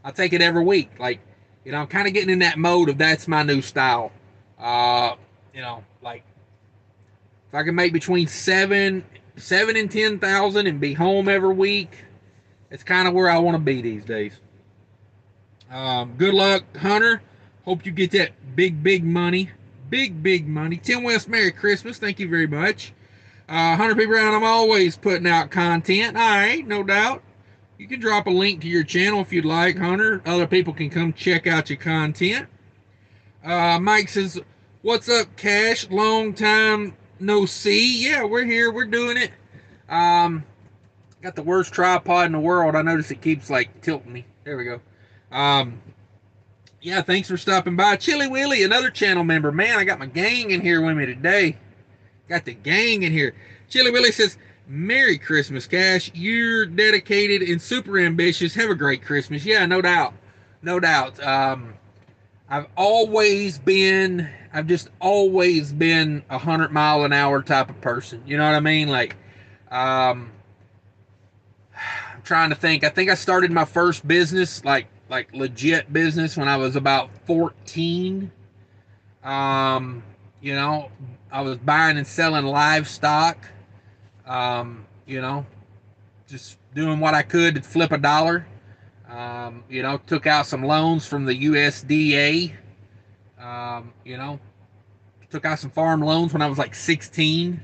I'll take it every week. I'm kind of getting in that mode of that's my new style. If I can make between 7 and 10,000 and be home every week, it's kind of where I want to be these days. Good luck, Hunter. Hope you get that big money. Big money. Tim West, Merry Christmas. Thank you very much. Hunter P. Brown, I'm always putting out content. All right, no doubt. You can drop a link to your channel if you'd like, Hunter. Other people can come check out your content. Mike says, "What's up, Cash? Long time no see." Yeah, we're here. We're doing it. Um, got the worst tripod in the world. I notice it keeps like tilting me. There we go. Um, yeah, thanks for stopping by. Chili Willy, another channel member. Man, I got my gang in here with me today. Got the gang in here. Chili Willy says, "Merry Christmas, Cash. You're dedicated and super ambitious. Have a great Christmas." Yeah, no doubt. No doubt. I've just always been 100-mile-an-hour type of person. You know what I mean? Like, I'm trying to think. I think I started my first business, like legit business, when I was about 14. Um, you know, I was buying and selling livestock. You know, just doing what I could to flip a dollar. You know, took out some loans from the USDA. You know, took out some farm loans when I was like 16.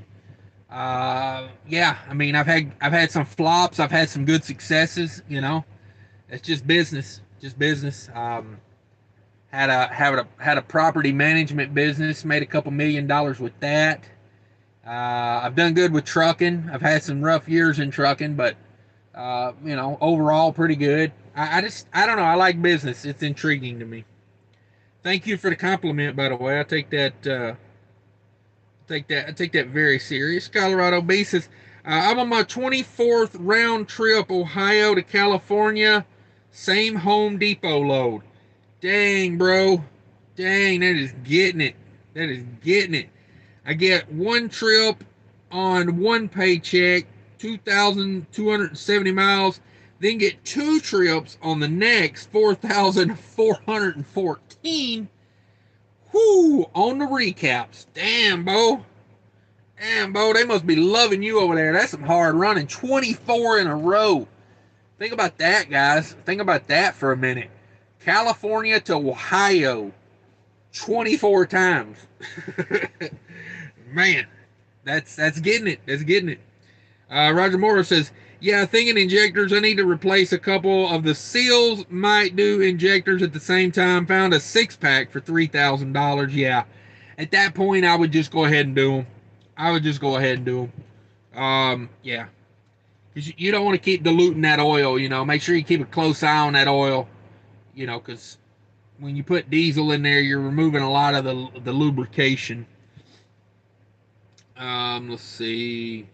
Yeah, I mean, I've had some flops. I've had some good successes. You know, it's just business, just business. Had a property management business. Made a couple $1 million with that. I've done good with trucking. I've had some rough years in trucking, but you know, overall pretty good. I don't know. I like business. It's intriguing to me. Thank you for the compliment, by the way. I take that. I take that very serious. Colorado B says, "I'm on my 24th round trip, Ohio to California. Same Home Depot load. Dang, bro. Dang, that is getting it. That is getting it. I get one trip on one paycheck, 2,270 miles, then get two trips on the next, 4,414. Whoo, on the recaps. Damn, Bo. Damn, Bo, they must be loving you over there. That's some hard running. 24 in a row. Think about that, guys. Think about that for a minute. California to Ohio, 24 times. Man, that's getting it. That's getting it. Roger Morris says, "Yeah, thinking injectors. I need to replace a couple of the seals. Might do injectors at the same time. Found a 6-pack for $3,000. Yeah, at that point, I would just go ahead and do them. I would just go ahead and do them. Yeah, because you don't want to keep diluting that oil. You know, make sure you keep a close eye on that oil. You know, because when you put diesel in there, you're removing a lot of the lubrication." Let's see.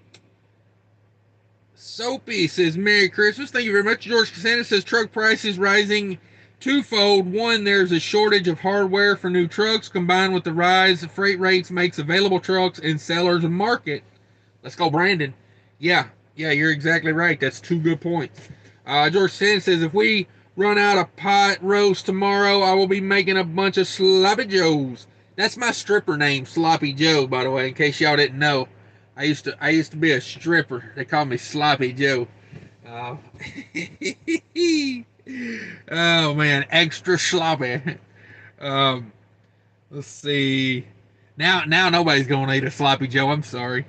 Soapy says, "Merry Christmas. Thank you very much." George Cassandra says, "Truck prices rising twofold. One, there's a shortage of hardware for new trucks combined with the rise of freight rates makes available trucks and sellers a market." Let's go, Brandon. Yeah, you're exactly right. That's two good points. George Cassandra says, "If we run out of pot roast tomorrow, I will be making a bunch of sloppy joes." That's my stripper name, Sloppy Joe, by the way, in case y'all didn't know. I used to be a stripper. They call me Sloppy Joe. Uh, oh man, extra sloppy. Um, let's see. Now nobody's gonna eat a Sloppy Joe. I'm sorry.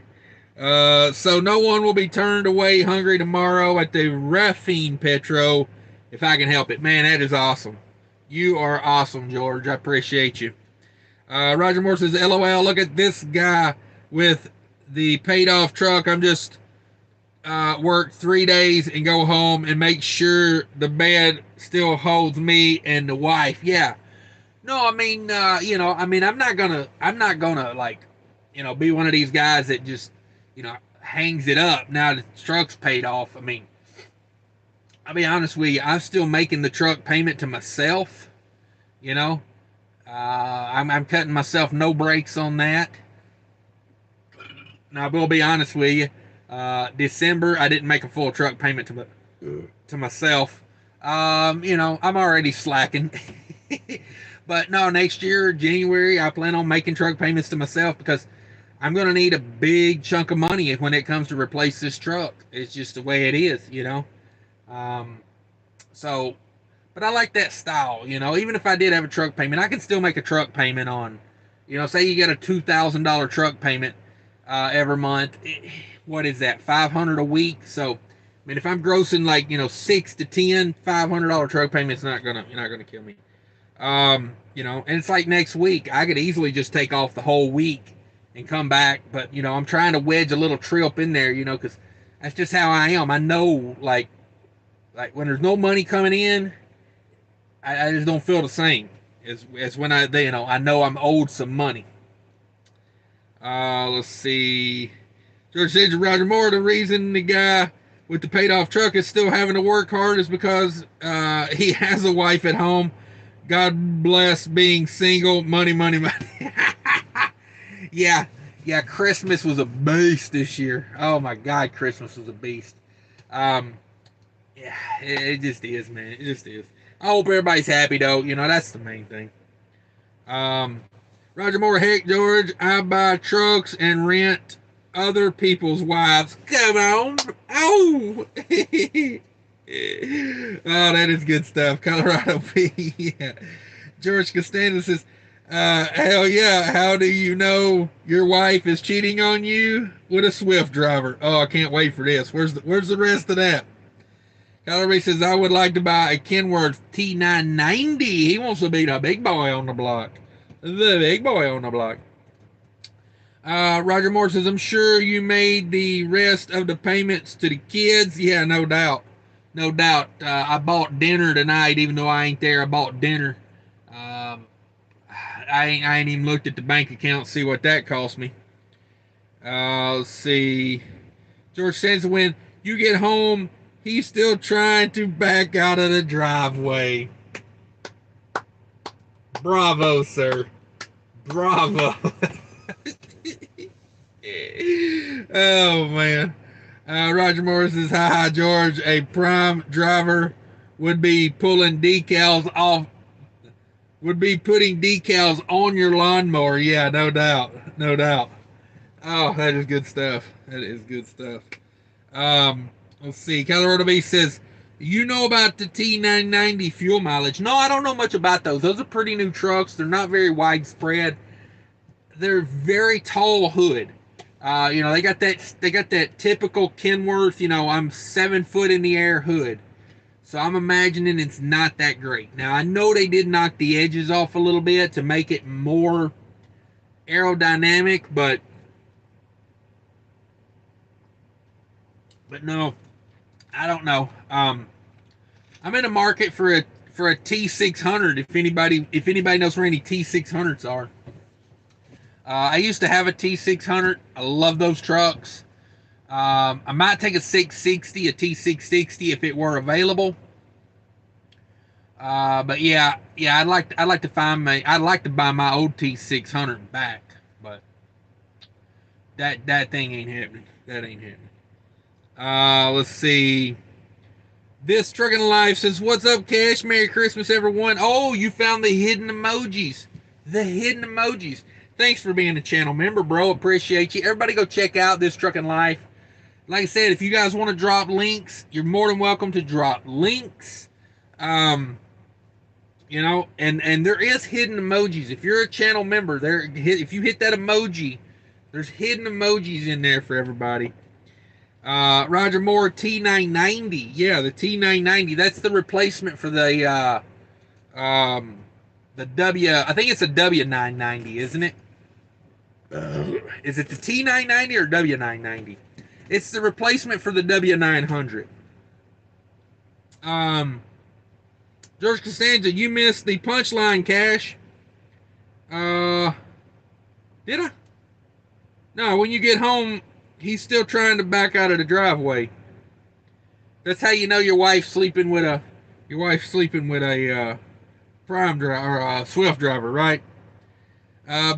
So no one will be turned away hungry tomorrow at the Raffine Petro, if I can help it. Man, that is awesome. You are awesome, George. I appreciate you. Roger Moore says, "LOL, look at this guy with the paid off truck. I'm just work 3 days and go home and make sure the bed still holds me and the wife." Yeah. No, I mean, you know, I mean, I'm not gonna like, you know, be one of these guys that just, you know, hangs it up now the truck's paid off. I mean, I'll be honest with you, I'm still making the truck payment to myself. You know, I'm cutting myself no breaks on that. Now, I will be honest with you. December, I didn't make a full truck payment to myself. You know, I'm already slacking. But no, next year, January, I plan on making truck payments to myself because I'm going to need a big chunk of money when it comes to replace this truck. It's just the way it is, you know. Um, so, but I like that style, you know. Even if I did have a truck payment, I can still make a truck payment on, you know, say you get a $2,000 truck payment every month. What is that? $500 a week. So mean, if I'm grossing like, you know, 6 to 10, $500 truck payments, you're not gonna kill me. You know, and it's like next week, I could easily just take off the whole week and come back, but you know, I'm trying to wedge a little trip in there, you know, because that's just how I am. I know, like when there's no money coming in, I just don't feel the same as when you know, I know I'm owed some money. Let's see. George said to Roger Moore, the reason the guy with the paid off truck is still having to work hard is because he has a wife at home. God bless being single. Money, money, money. Yeah, yeah. Christmas was a beast this year. Oh my God, Christmas was a beast. Um, yeah, it just is, man. It just is. I hope everybody's happy though. You know, that's the main thing. Um, Roger Moore, heck, George, I buy trucks and rent other people's wives. Come on. Oh. Oh, that is good stuff. Colorado P. Yeah. George Costanza says, hell yeah. How do you know your wife is cheating on you with a Swift driver? Oh, I can't wait for this. Where's the rest of that? Colorado says, I would like to buy a Kenworth T990. He wants to be the big boy on the block. The big boy on the block. Roger Moore says, I'm sure you made the rest of the payments to the kids. Yeah, no doubt. No doubt. I bought dinner tonight, even though I ain't there. I bought dinner. Um, I ain't even looked at the bank account to see what that cost me. Let's see. George says, when you get home, he's still trying to back out of the driveway. Bravo, sir. Bravo. Oh, man. Roger Morris says, hi, George. A prime driver would be pulling decals off, would be putting decals on your lawnmower. Yeah, no doubt. No doubt. Oh, that is good stuff. That is good stuff. Let's see. Colorado B says, you know about the T990 fuel mileage? No, I don't know much about those. Those are pretty new trucks. They're not very widespread. They're very tall hood. You know, they got that typical Kenworth, you know, I'm 7 foot in the air hood. So I'm imagining it's not that great. Now I know they did knock the edges off a little bit to make it more aerodynamic, but no, I don't know. I'm in the market for a T600. If anybody knows where any T600s are. I used to have a T600. I love those trucks. I might take a 660, a T660 if it were available. But yeah, I'd like to buy my old T600 back, but that thing ain't happening. That ain't happening. Let's see. This Trucking Life says, what's up, Cash? Merry Christmas, everyone. Oh, you found the hidden emojis. The hidden emojis. Thanks for being a channel member, bro. Appreciate you. Everybody go check out This Trucking Life. Like I said, if you guys want to drop links, you're more than welcome to drop links. You know, and there is hidden emojis. If you're a channel member, if you hit that emoji, there's hidden emojis in there for everybody. Roger Moore T990. Yeah, the T990. That's the replacement for the W. I think it's a W990, isn't it? Is it the T990 or W990? It's the replacement for the W900. George Costanza, you missed the punchline, Cash. Did I? No, when you get home, he's still trying to back out of the driveway. That's how you know your wife's sleeping with a prime driver or a Swift driver, right?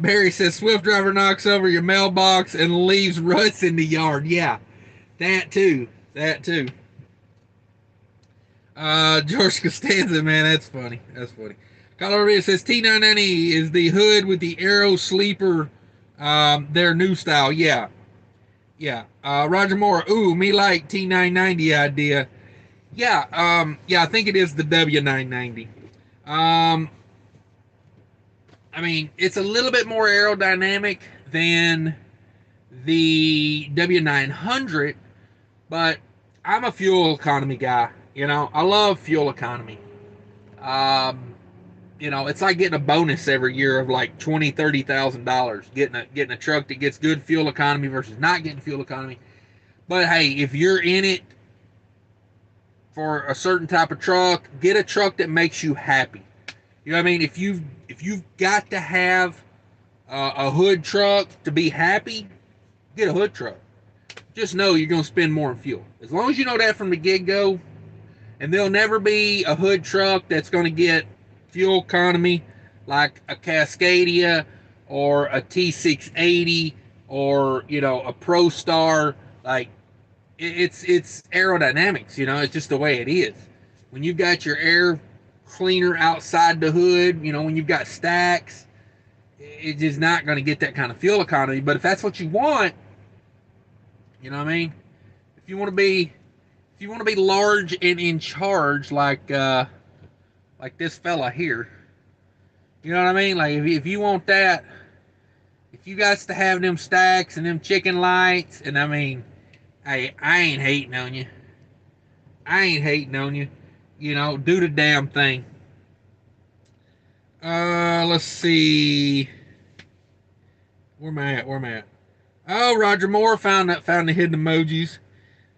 Barry says Swift driver knocks over your mailbox and leaves ruts in the yard. Yeah, that too. That too. George Costanza, man, that's funny. That's funny. Colorado says T990 is the hood with the Aero sleeper, their new style. Yeah. Yeah. Roger Moore, ooh, me like T990 idea. Yeah, yeah, I think it is the W990. I mean, it's a little bit more aerodynamic than the W900, but I'm a fuel economy guy. You know, I love fuel economy. Um, you know, it's like getting a bonus every year of like $20,000, $30,000, getting a truck that gets good fuel economy versus not getting fuel economy. But hey, if you're in it for a certain type of truck, get a truck that makes you happy. You know what I mean? If you've got to have a hood truck to be happy, get a hood truck. Just know you're going to spend more on fuel. As long as you know that from the get go, and there'll never be a hood truck that's going to get fuel economy like a Cascadia or a T680 or a Pro Star. Like it's aerodynamics. It's just the way it is. When you've got your air cleaner outside the hood, when you've got stacks, it's just not going to get that kind of fuel economy. But if that's what you want, you know what I mean. If you want to be large and in charge, like this fella here, you know what I mean. Like if you want that, if you got to have them stacks and them chicken lights, and I mean, hey, I ain't hating on you. I ain't hating on you. Do the damn thing. Let's see. Where am I at? Where am I at? Oh, Roger Moore found the hidden emojis.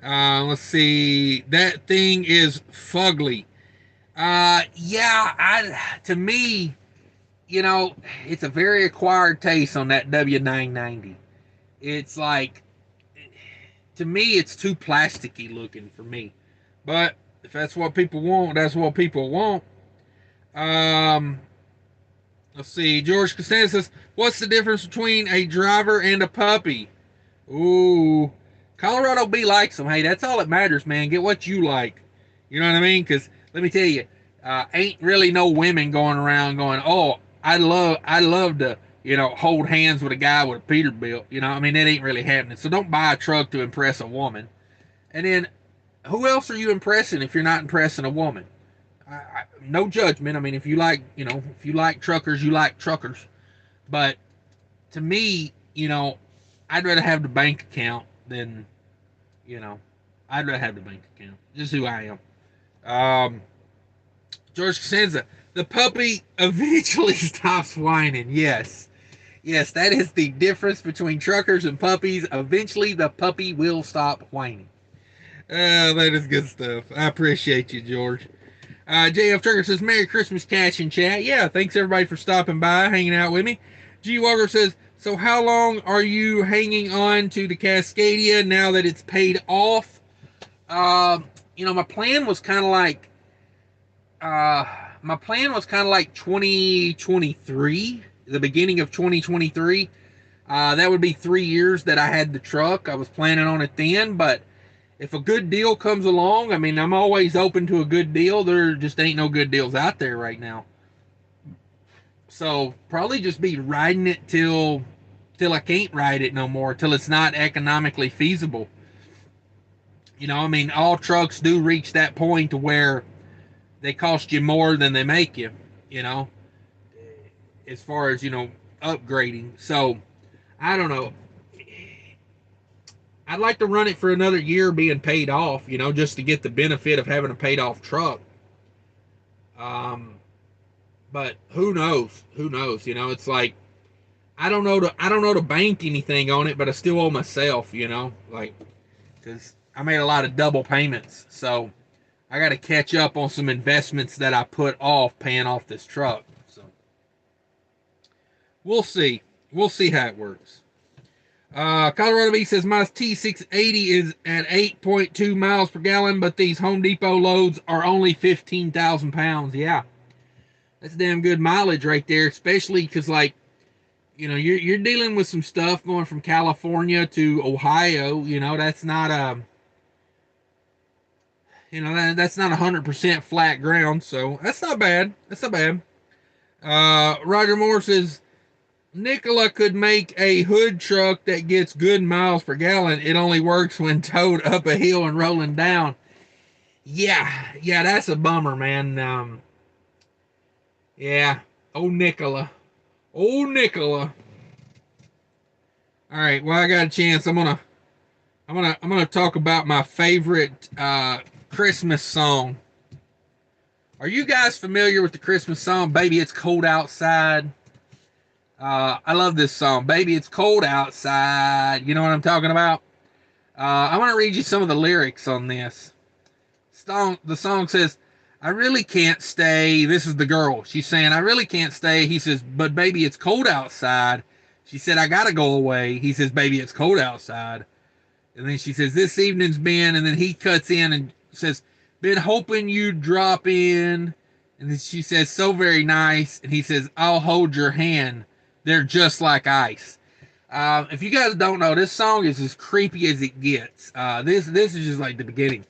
Let's see. That thing is fugly. Yeah. To me, it's a very acquired taste on that W990. It's like, to me, it's too plasticky looking for me. But if that's what people want, that's what people want. Um, let's see. George Costanza says, "What's the difference between a driver and a puppy?" Ooh, Colorado B likes them. Hey, that's all that matters, man. Get what you like. You know what I mean? Because let me tell you, ain't really no women going around going, "Oh, I love to, hold hands with a guy with a Peterbilt." I mean, that ain't really happening. So don't buy a truck to impress a woman. And then, who else are you impressing if you're not impressing a woman? No judgment. I mean, if you like truckers, you like truckers. But to me, I'd rather have the bank account than, you know, I'd rather have the bank account. Just who I am. George Costanza, the puppy eventually stops whining. Yes. Yes, that is the difference between truckers and puppies. Eventually, the puppy will stop whining. That is good stuff. I appreciate you, George. JF Trucker says, Merry Christmas, Cash and Chat. Yeah, thanks everybody for stopping by, hanging out with me. G Walker says, so how long are you hanging on to the Cascadia now that it's paid off? My plan was kind of like, uh, 2023, the beginning of 2023. That would be 3 years that I had the truck. I was planning on it then, but if a good deal comes along, I mean, I'm always open to a good deal. There just ain't no good deals out there right now. So probably just be riding it till I can't ride it no more, till it's not economically feasible. I mean, all trucks do reach that point to where they cost you more than they make you, you know, as far as, upgrading. So I don't know. I'd like to run it for another year being paid off, just to get the benefit of having a paid off truck. Um, but who knows? Who knows? It's like I don't know to bank anything on it, but I still owe myself, like because I made a lot of double payments, so I got to catch up on some investments that I put off paying off this truck. So we'll see. We'll see how it works. Colorado B says my T680 is at 8.2 miles per gallon, but these Home Depot loads are only 15,000 pounds. Yeah, that's damn good mileage right there, especially because you're dealing with some stuff going from California to Ohio. That's not that's not 100% flat ground, so that's not bad. That's not bad. Roger Moore says Nikola could make a hood truck that gets good miles per gallon. It only works when towed up a hill and rolling down. Yeah, that's a bummer, man. Yeah, oh Nikola. Oh Nikola. All right, well I got a chance. I'm I'm gonna talk about my favorite Christmas song. Are you guys familiar with the Christmas song "Baby It's Cold Outside"? I love this song, "Baby It's Cold Outside." You know what I'm talking about? I want to read you some of the lyrics on this. The song says, "I really can't stay." This is the girl. She's saying, "I really can't stay." He says, "But baby, it's cold outside." She said, "I gotta go away." He says, "Baby, it's cold outside." And then she says, "This evening's been," and then he cuts in and says, "Been hoping you'd drop in." And then she says, "So very nice." And he says, "I'll hold your hand. They're just like ice." If you guys don't know, this song is as creepy as it gets. This is just like the beginning.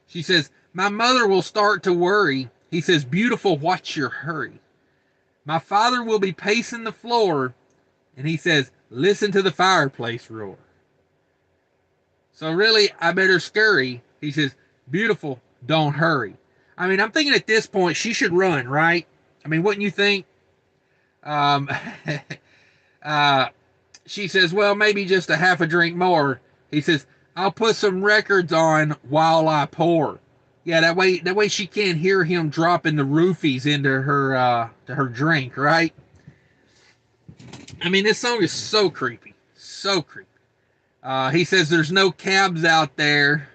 She says, "My mother will start to worry." He says, "Beautiful, what's your hurry?" "My father will be pacing the floor." And he says, "Listen to the fireplace roar." "So really, I better scurry." He says, "Beautiful, don't hurry." I mean, I'm thinking at this point she should run, right? I mean, wouldn't you think? Um, uh, she says, "Well, maybe just a half a drink more." He says, "I'll put some records on while I pour." Yeah, that way she can't hear him dropping the roofies into her to her drink, right? I mean, this song is so creepy, so creepy. He says there's no cabs out there.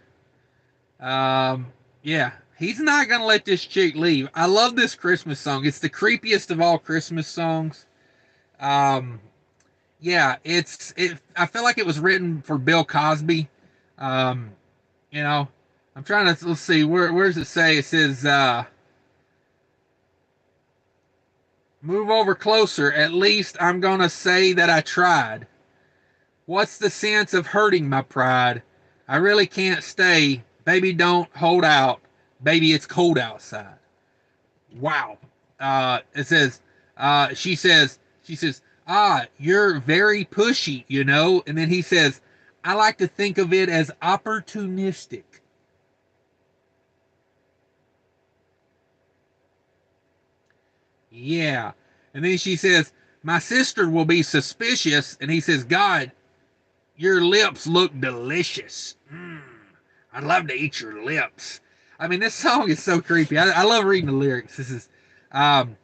Yeah, he's not gonna let this chick leave. I love this Christmas song. It's the creepiest of all Christmas songs. Um, yeah, I feel like it was written for Bill Cosby. Um, you know, I'm trying to let's see where does it say? It says move over closer. At least I'm gonna say that I tried. What's the sense of hurting my pride? I really can't stay. Baby, don't hold out. Baby, it's cold outside. Wow. It says, she says, you're very pushy, you know? And then he says, "I like to think of it as opportunistic." Yeah. And then she says, "My sister will be suspicious." And he says, "God, your lips look delicious. I'd love to eat your lips." I mean, this song is so creepy. I love reading the lyrics. This is, um,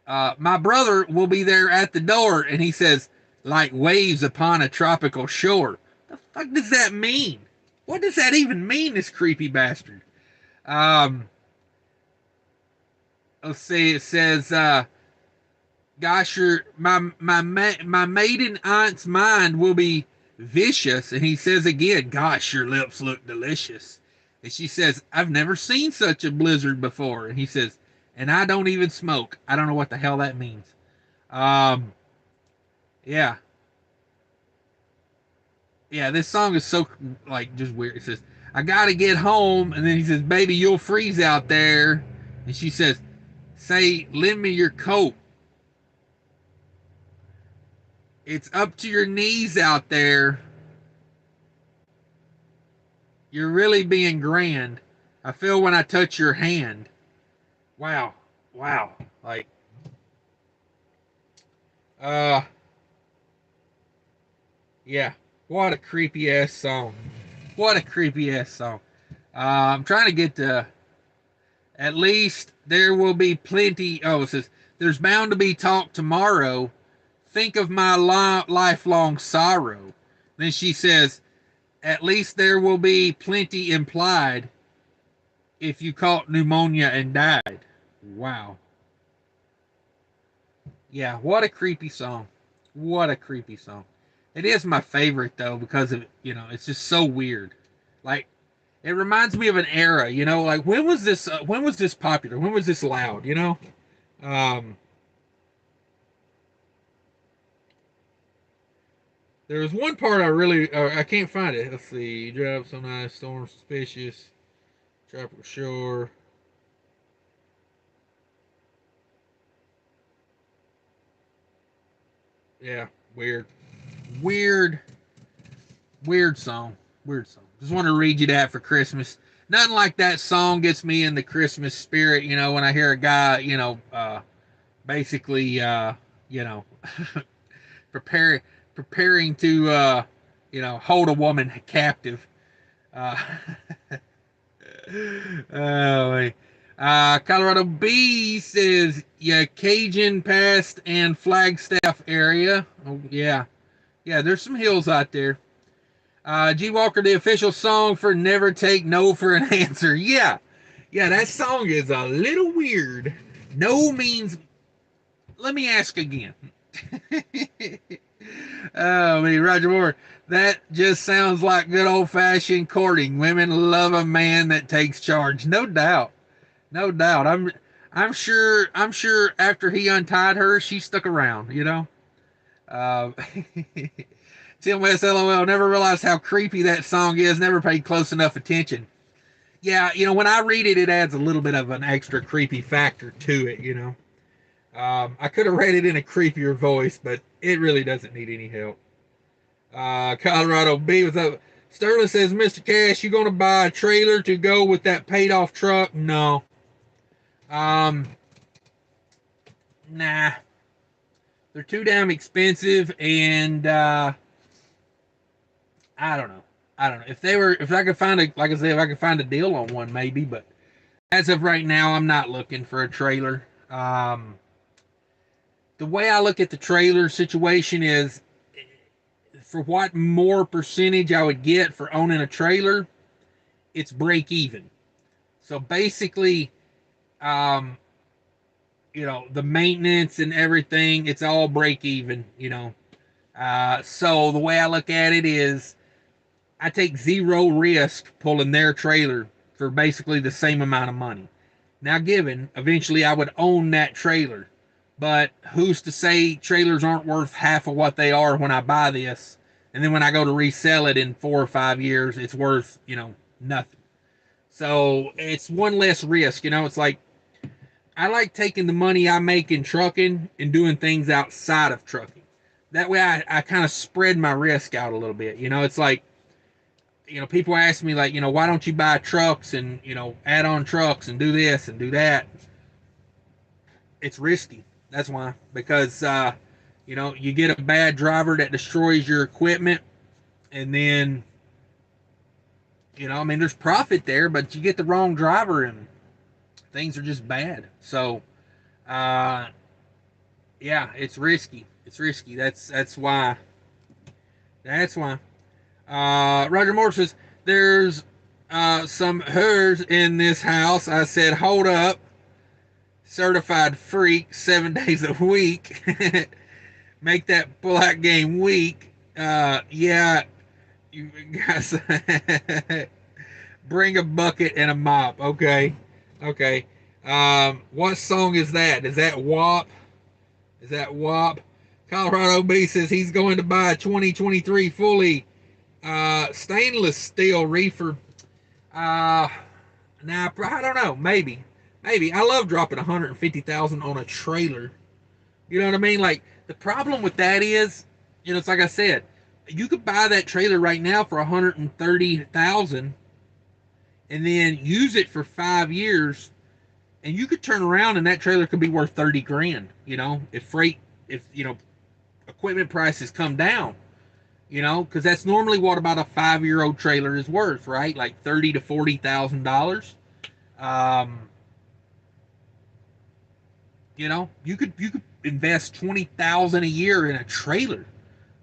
my brother will be there at the door, and he says, "Like waves upon a tropical shore." The fuck does that mean? What does that even mean, this creepy bastard? Um, let's see. It says, "Gosh, my maiden aunt's mind will be vicious." And he says again, "Gosh, your lips look delicious." And she says, "I've never seen such a blizzard before." And he says, "And I don't even smoke." I don't know what the hell that means. Um, yeah, yeah, this song is so like just weird. It says, "I gotta get home," and then he says, "Baby, you'll freeze out there." And she says, "Say, lend me your coat. It's up to your knees out there. You're really being grand. I feel when I touch your hand." Wow, wow, like, uh, yeah, what a creepy ass song. What a creepy ass song. I'm trying to get to "At least there will be plenty." Oh, it says, "There's bound to be talk tomorrow. Think of my lifelong sorrow." Then she says, "At least there will be plenty implied if you caught pneumonia and died." Wow. Yeah, what a creepy song. What a creepy song. It is my favorite though because of, it's just so weird. Like it reminds me of an era, like when was this popular? When was this loud, Um there was one part I can't find it. Let's see. Drive so nice, storm suspicious, tropical shore. Yeah, weird. Weird, weird song. Weird song. Just want to read you that for Christmas. Nothing like that song gets me in the Christmas spirit, when I hear a guy, basically, you know, prepare, preparing to hold a woman captive. Uh, oh, Colorado B says, yeah, Cajun Pass and Flagstaff area. Oh, yeah. Yeah, there's some hills out there. G Walker, the official song for Never Take No for an Answer. Yeah. Yeah, that song is a little weird. No means, let me ask again. Oh, man, Roger Moore. That just sounds like good old fashioned courting. Women love a man that takes charge. No doubt. No doubt. I'm sure after he untied her, she stuck around. Uh, Tim West, LOL. Never realized how creepy that song is. Never paid close enough attention. Yeah, when I read it, it adds a little bit of an extra creepy factor to it. I could have read it in a creepier voice, but it really doesn't need any help. Colorado B with up. Sterling says, Mr. Cash, you gonna buy a trailer to go with that paid off truck? No. Um, nah. They're too damn expensive, and I don't know. I don't know. If I could find like I said, if I could find a deal on one, maybe. But as of right now, I'm not looking for a trailer. The way I look at the trailer situation is, for what more percentage I would get for owning a trailer, it's break even. So basically, um, the maintenance and everything, it's all break even. So the way I look at it is, I take zero risk pulling their trailer for basically the same amount of money. Now, given eventually I would own that trailer, but who's to say trailers aren't worth half of what they are when I buy this, and then when I go to resell it in 4 or 5 years, it's worth nothing. So it's one less risk. It's like, I like taking the money I make in trucking and doing things outside of trucking. That way I kind of spread my risk out a little bit. It's like, people ask me, like, why don't you buy trucks and, add on trucks and do this and do that? It's risky. That's why. Because, you get a bad driver that destroys your equipment, and then, there's profit there, but you get the wrong driver and things are just bad. So, yeah, it's risky. It's risky. That's why. That's why. Roger Moore says, there's some hers in this house. I said, hold up. Certified freak, 7 days a week. Make that pull-out game weak. Yeah, you guys. Bring a bucket and a mop. Okay. Okay. What song is that? Is that WAP? Is that WAP? Colorado B says he's going to buy a 2023 fully stainless steel reefer. Now, I don't know. Maybe. I love dropping 150,000 on a trailer. You know what I mean? Like, the problem with that is, it's like I said, you could buy that trailer right now for 130,000 and then use it for 5 years, and you could turn around and that trailer could be worth 30 grand. If equipment prices come down. Because that's normally what about a 5-year-old trailer is worth, right? Like $30,000 to $40,000. You could invest 20,000 a year in a trailer.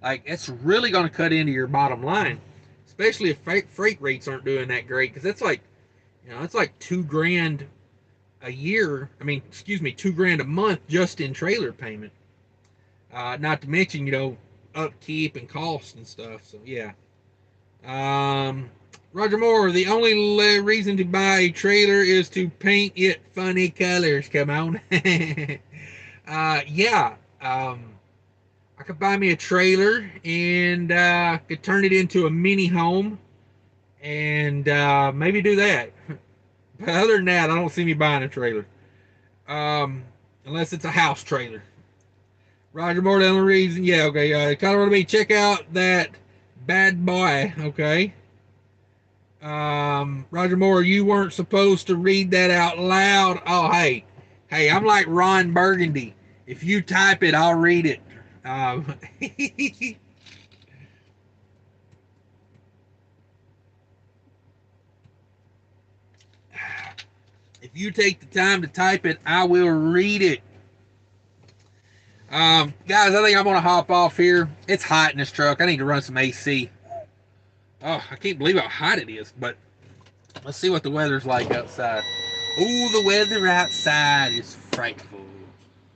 Like, it's really going to cut into your bottom line, especially if freight rates aren't doing that great. Because it's like, it's like $2,000 a year. I mean, excuse me, $2,000 a month just in trailer payment. Not to mention, upkeep and cost and stuff. So yeah. Roger Moore, the only reason to buy a trailer is to paint it funny colors. Come on. Yeah. I could buy me a trailer and could turn it into a mini home and maybe do that. But other than that, I don't see me buying a trailer. Unless it's a house trailer. Roger Moore, the only reason, yeah, okay. Colorado B, check out that bad boy, okay. Roger Moore, you weren't supposed to read that out loud. Oh, hey, I'm like Ron Burgundy. If you type it, I'll read it. If you take the time to type it, I will read it. Guys, I think I'm going to hop off here. It's hot in this truck. I need to run some AC. Oh, I can't believe how hot it is, but let's see what the weather's like outside. Oh, the weather outside is frightful.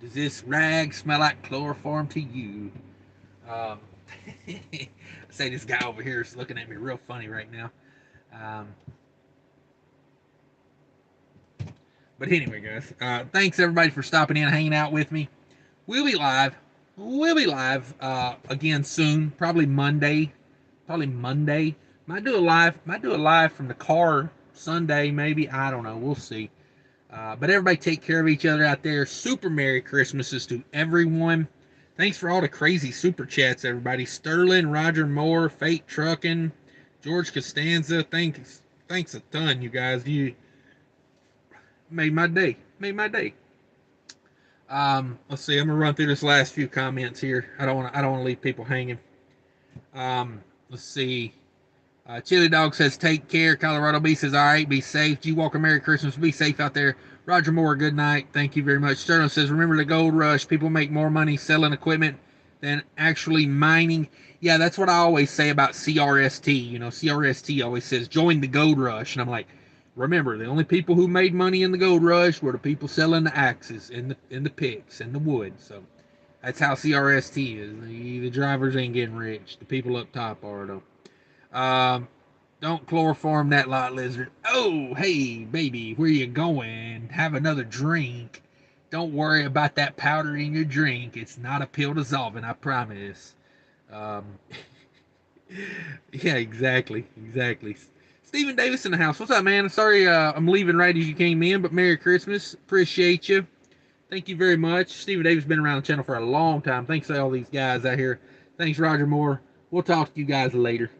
Does this rag smell like chloroform to you? Um, I say this guy over here is looking at me real funny right now. But anyway, guys, thanks everybody for stopping in and hanging out with me. We'll be live. We'll be live again soon. Probably Monday. Might do a live from the car Sunday, maybe. I don't know. We'll see. But everybody take care of each other out there. Super Merry Christmases to everyone. Thanks for all the crazy super chats, everybody. Sterling, Roger Moore, Fate Trucking, George Costanza. Thanks a ton, you guys. You made my day. Let's see. I'm gonna run through this last few comments here. I don't want to leave people hanging. Let's see. Chili Dog says, take care. Colorado B says, all right, be safe. G Walker, Merry Christmas. Be safe out there. Roger Moore, good night. Thank you very much. Sterling says, remember the gold rush. People make more money selling equipment than actually mining. Yeah, that's what I always say about CRST. You know, CRST always says, join the gold rush. And I'm like, remember, the only people who made money in the gold rush were the people selling the axes and the picks and the wood. So that's how CRST is. The drivers ain't getting rich. The people up top are, though. Don't chloroform that lot, lizard. Oh, hey, baby, where you going? Have another drink. Don't worry about that powder in your drink. It's not a pill dissolving, I promise. Um, yeah, exactly. Stephen Davis in the house. What's up, man? Sorry, I'm leaving right as you came in, but Merry Christmas. Appreciate you. Thank you very much. Stephen Davis been around the channel for a long time. Thanks to all these guys out here. Thanks, Roger Moore. We'll talk to you guys later.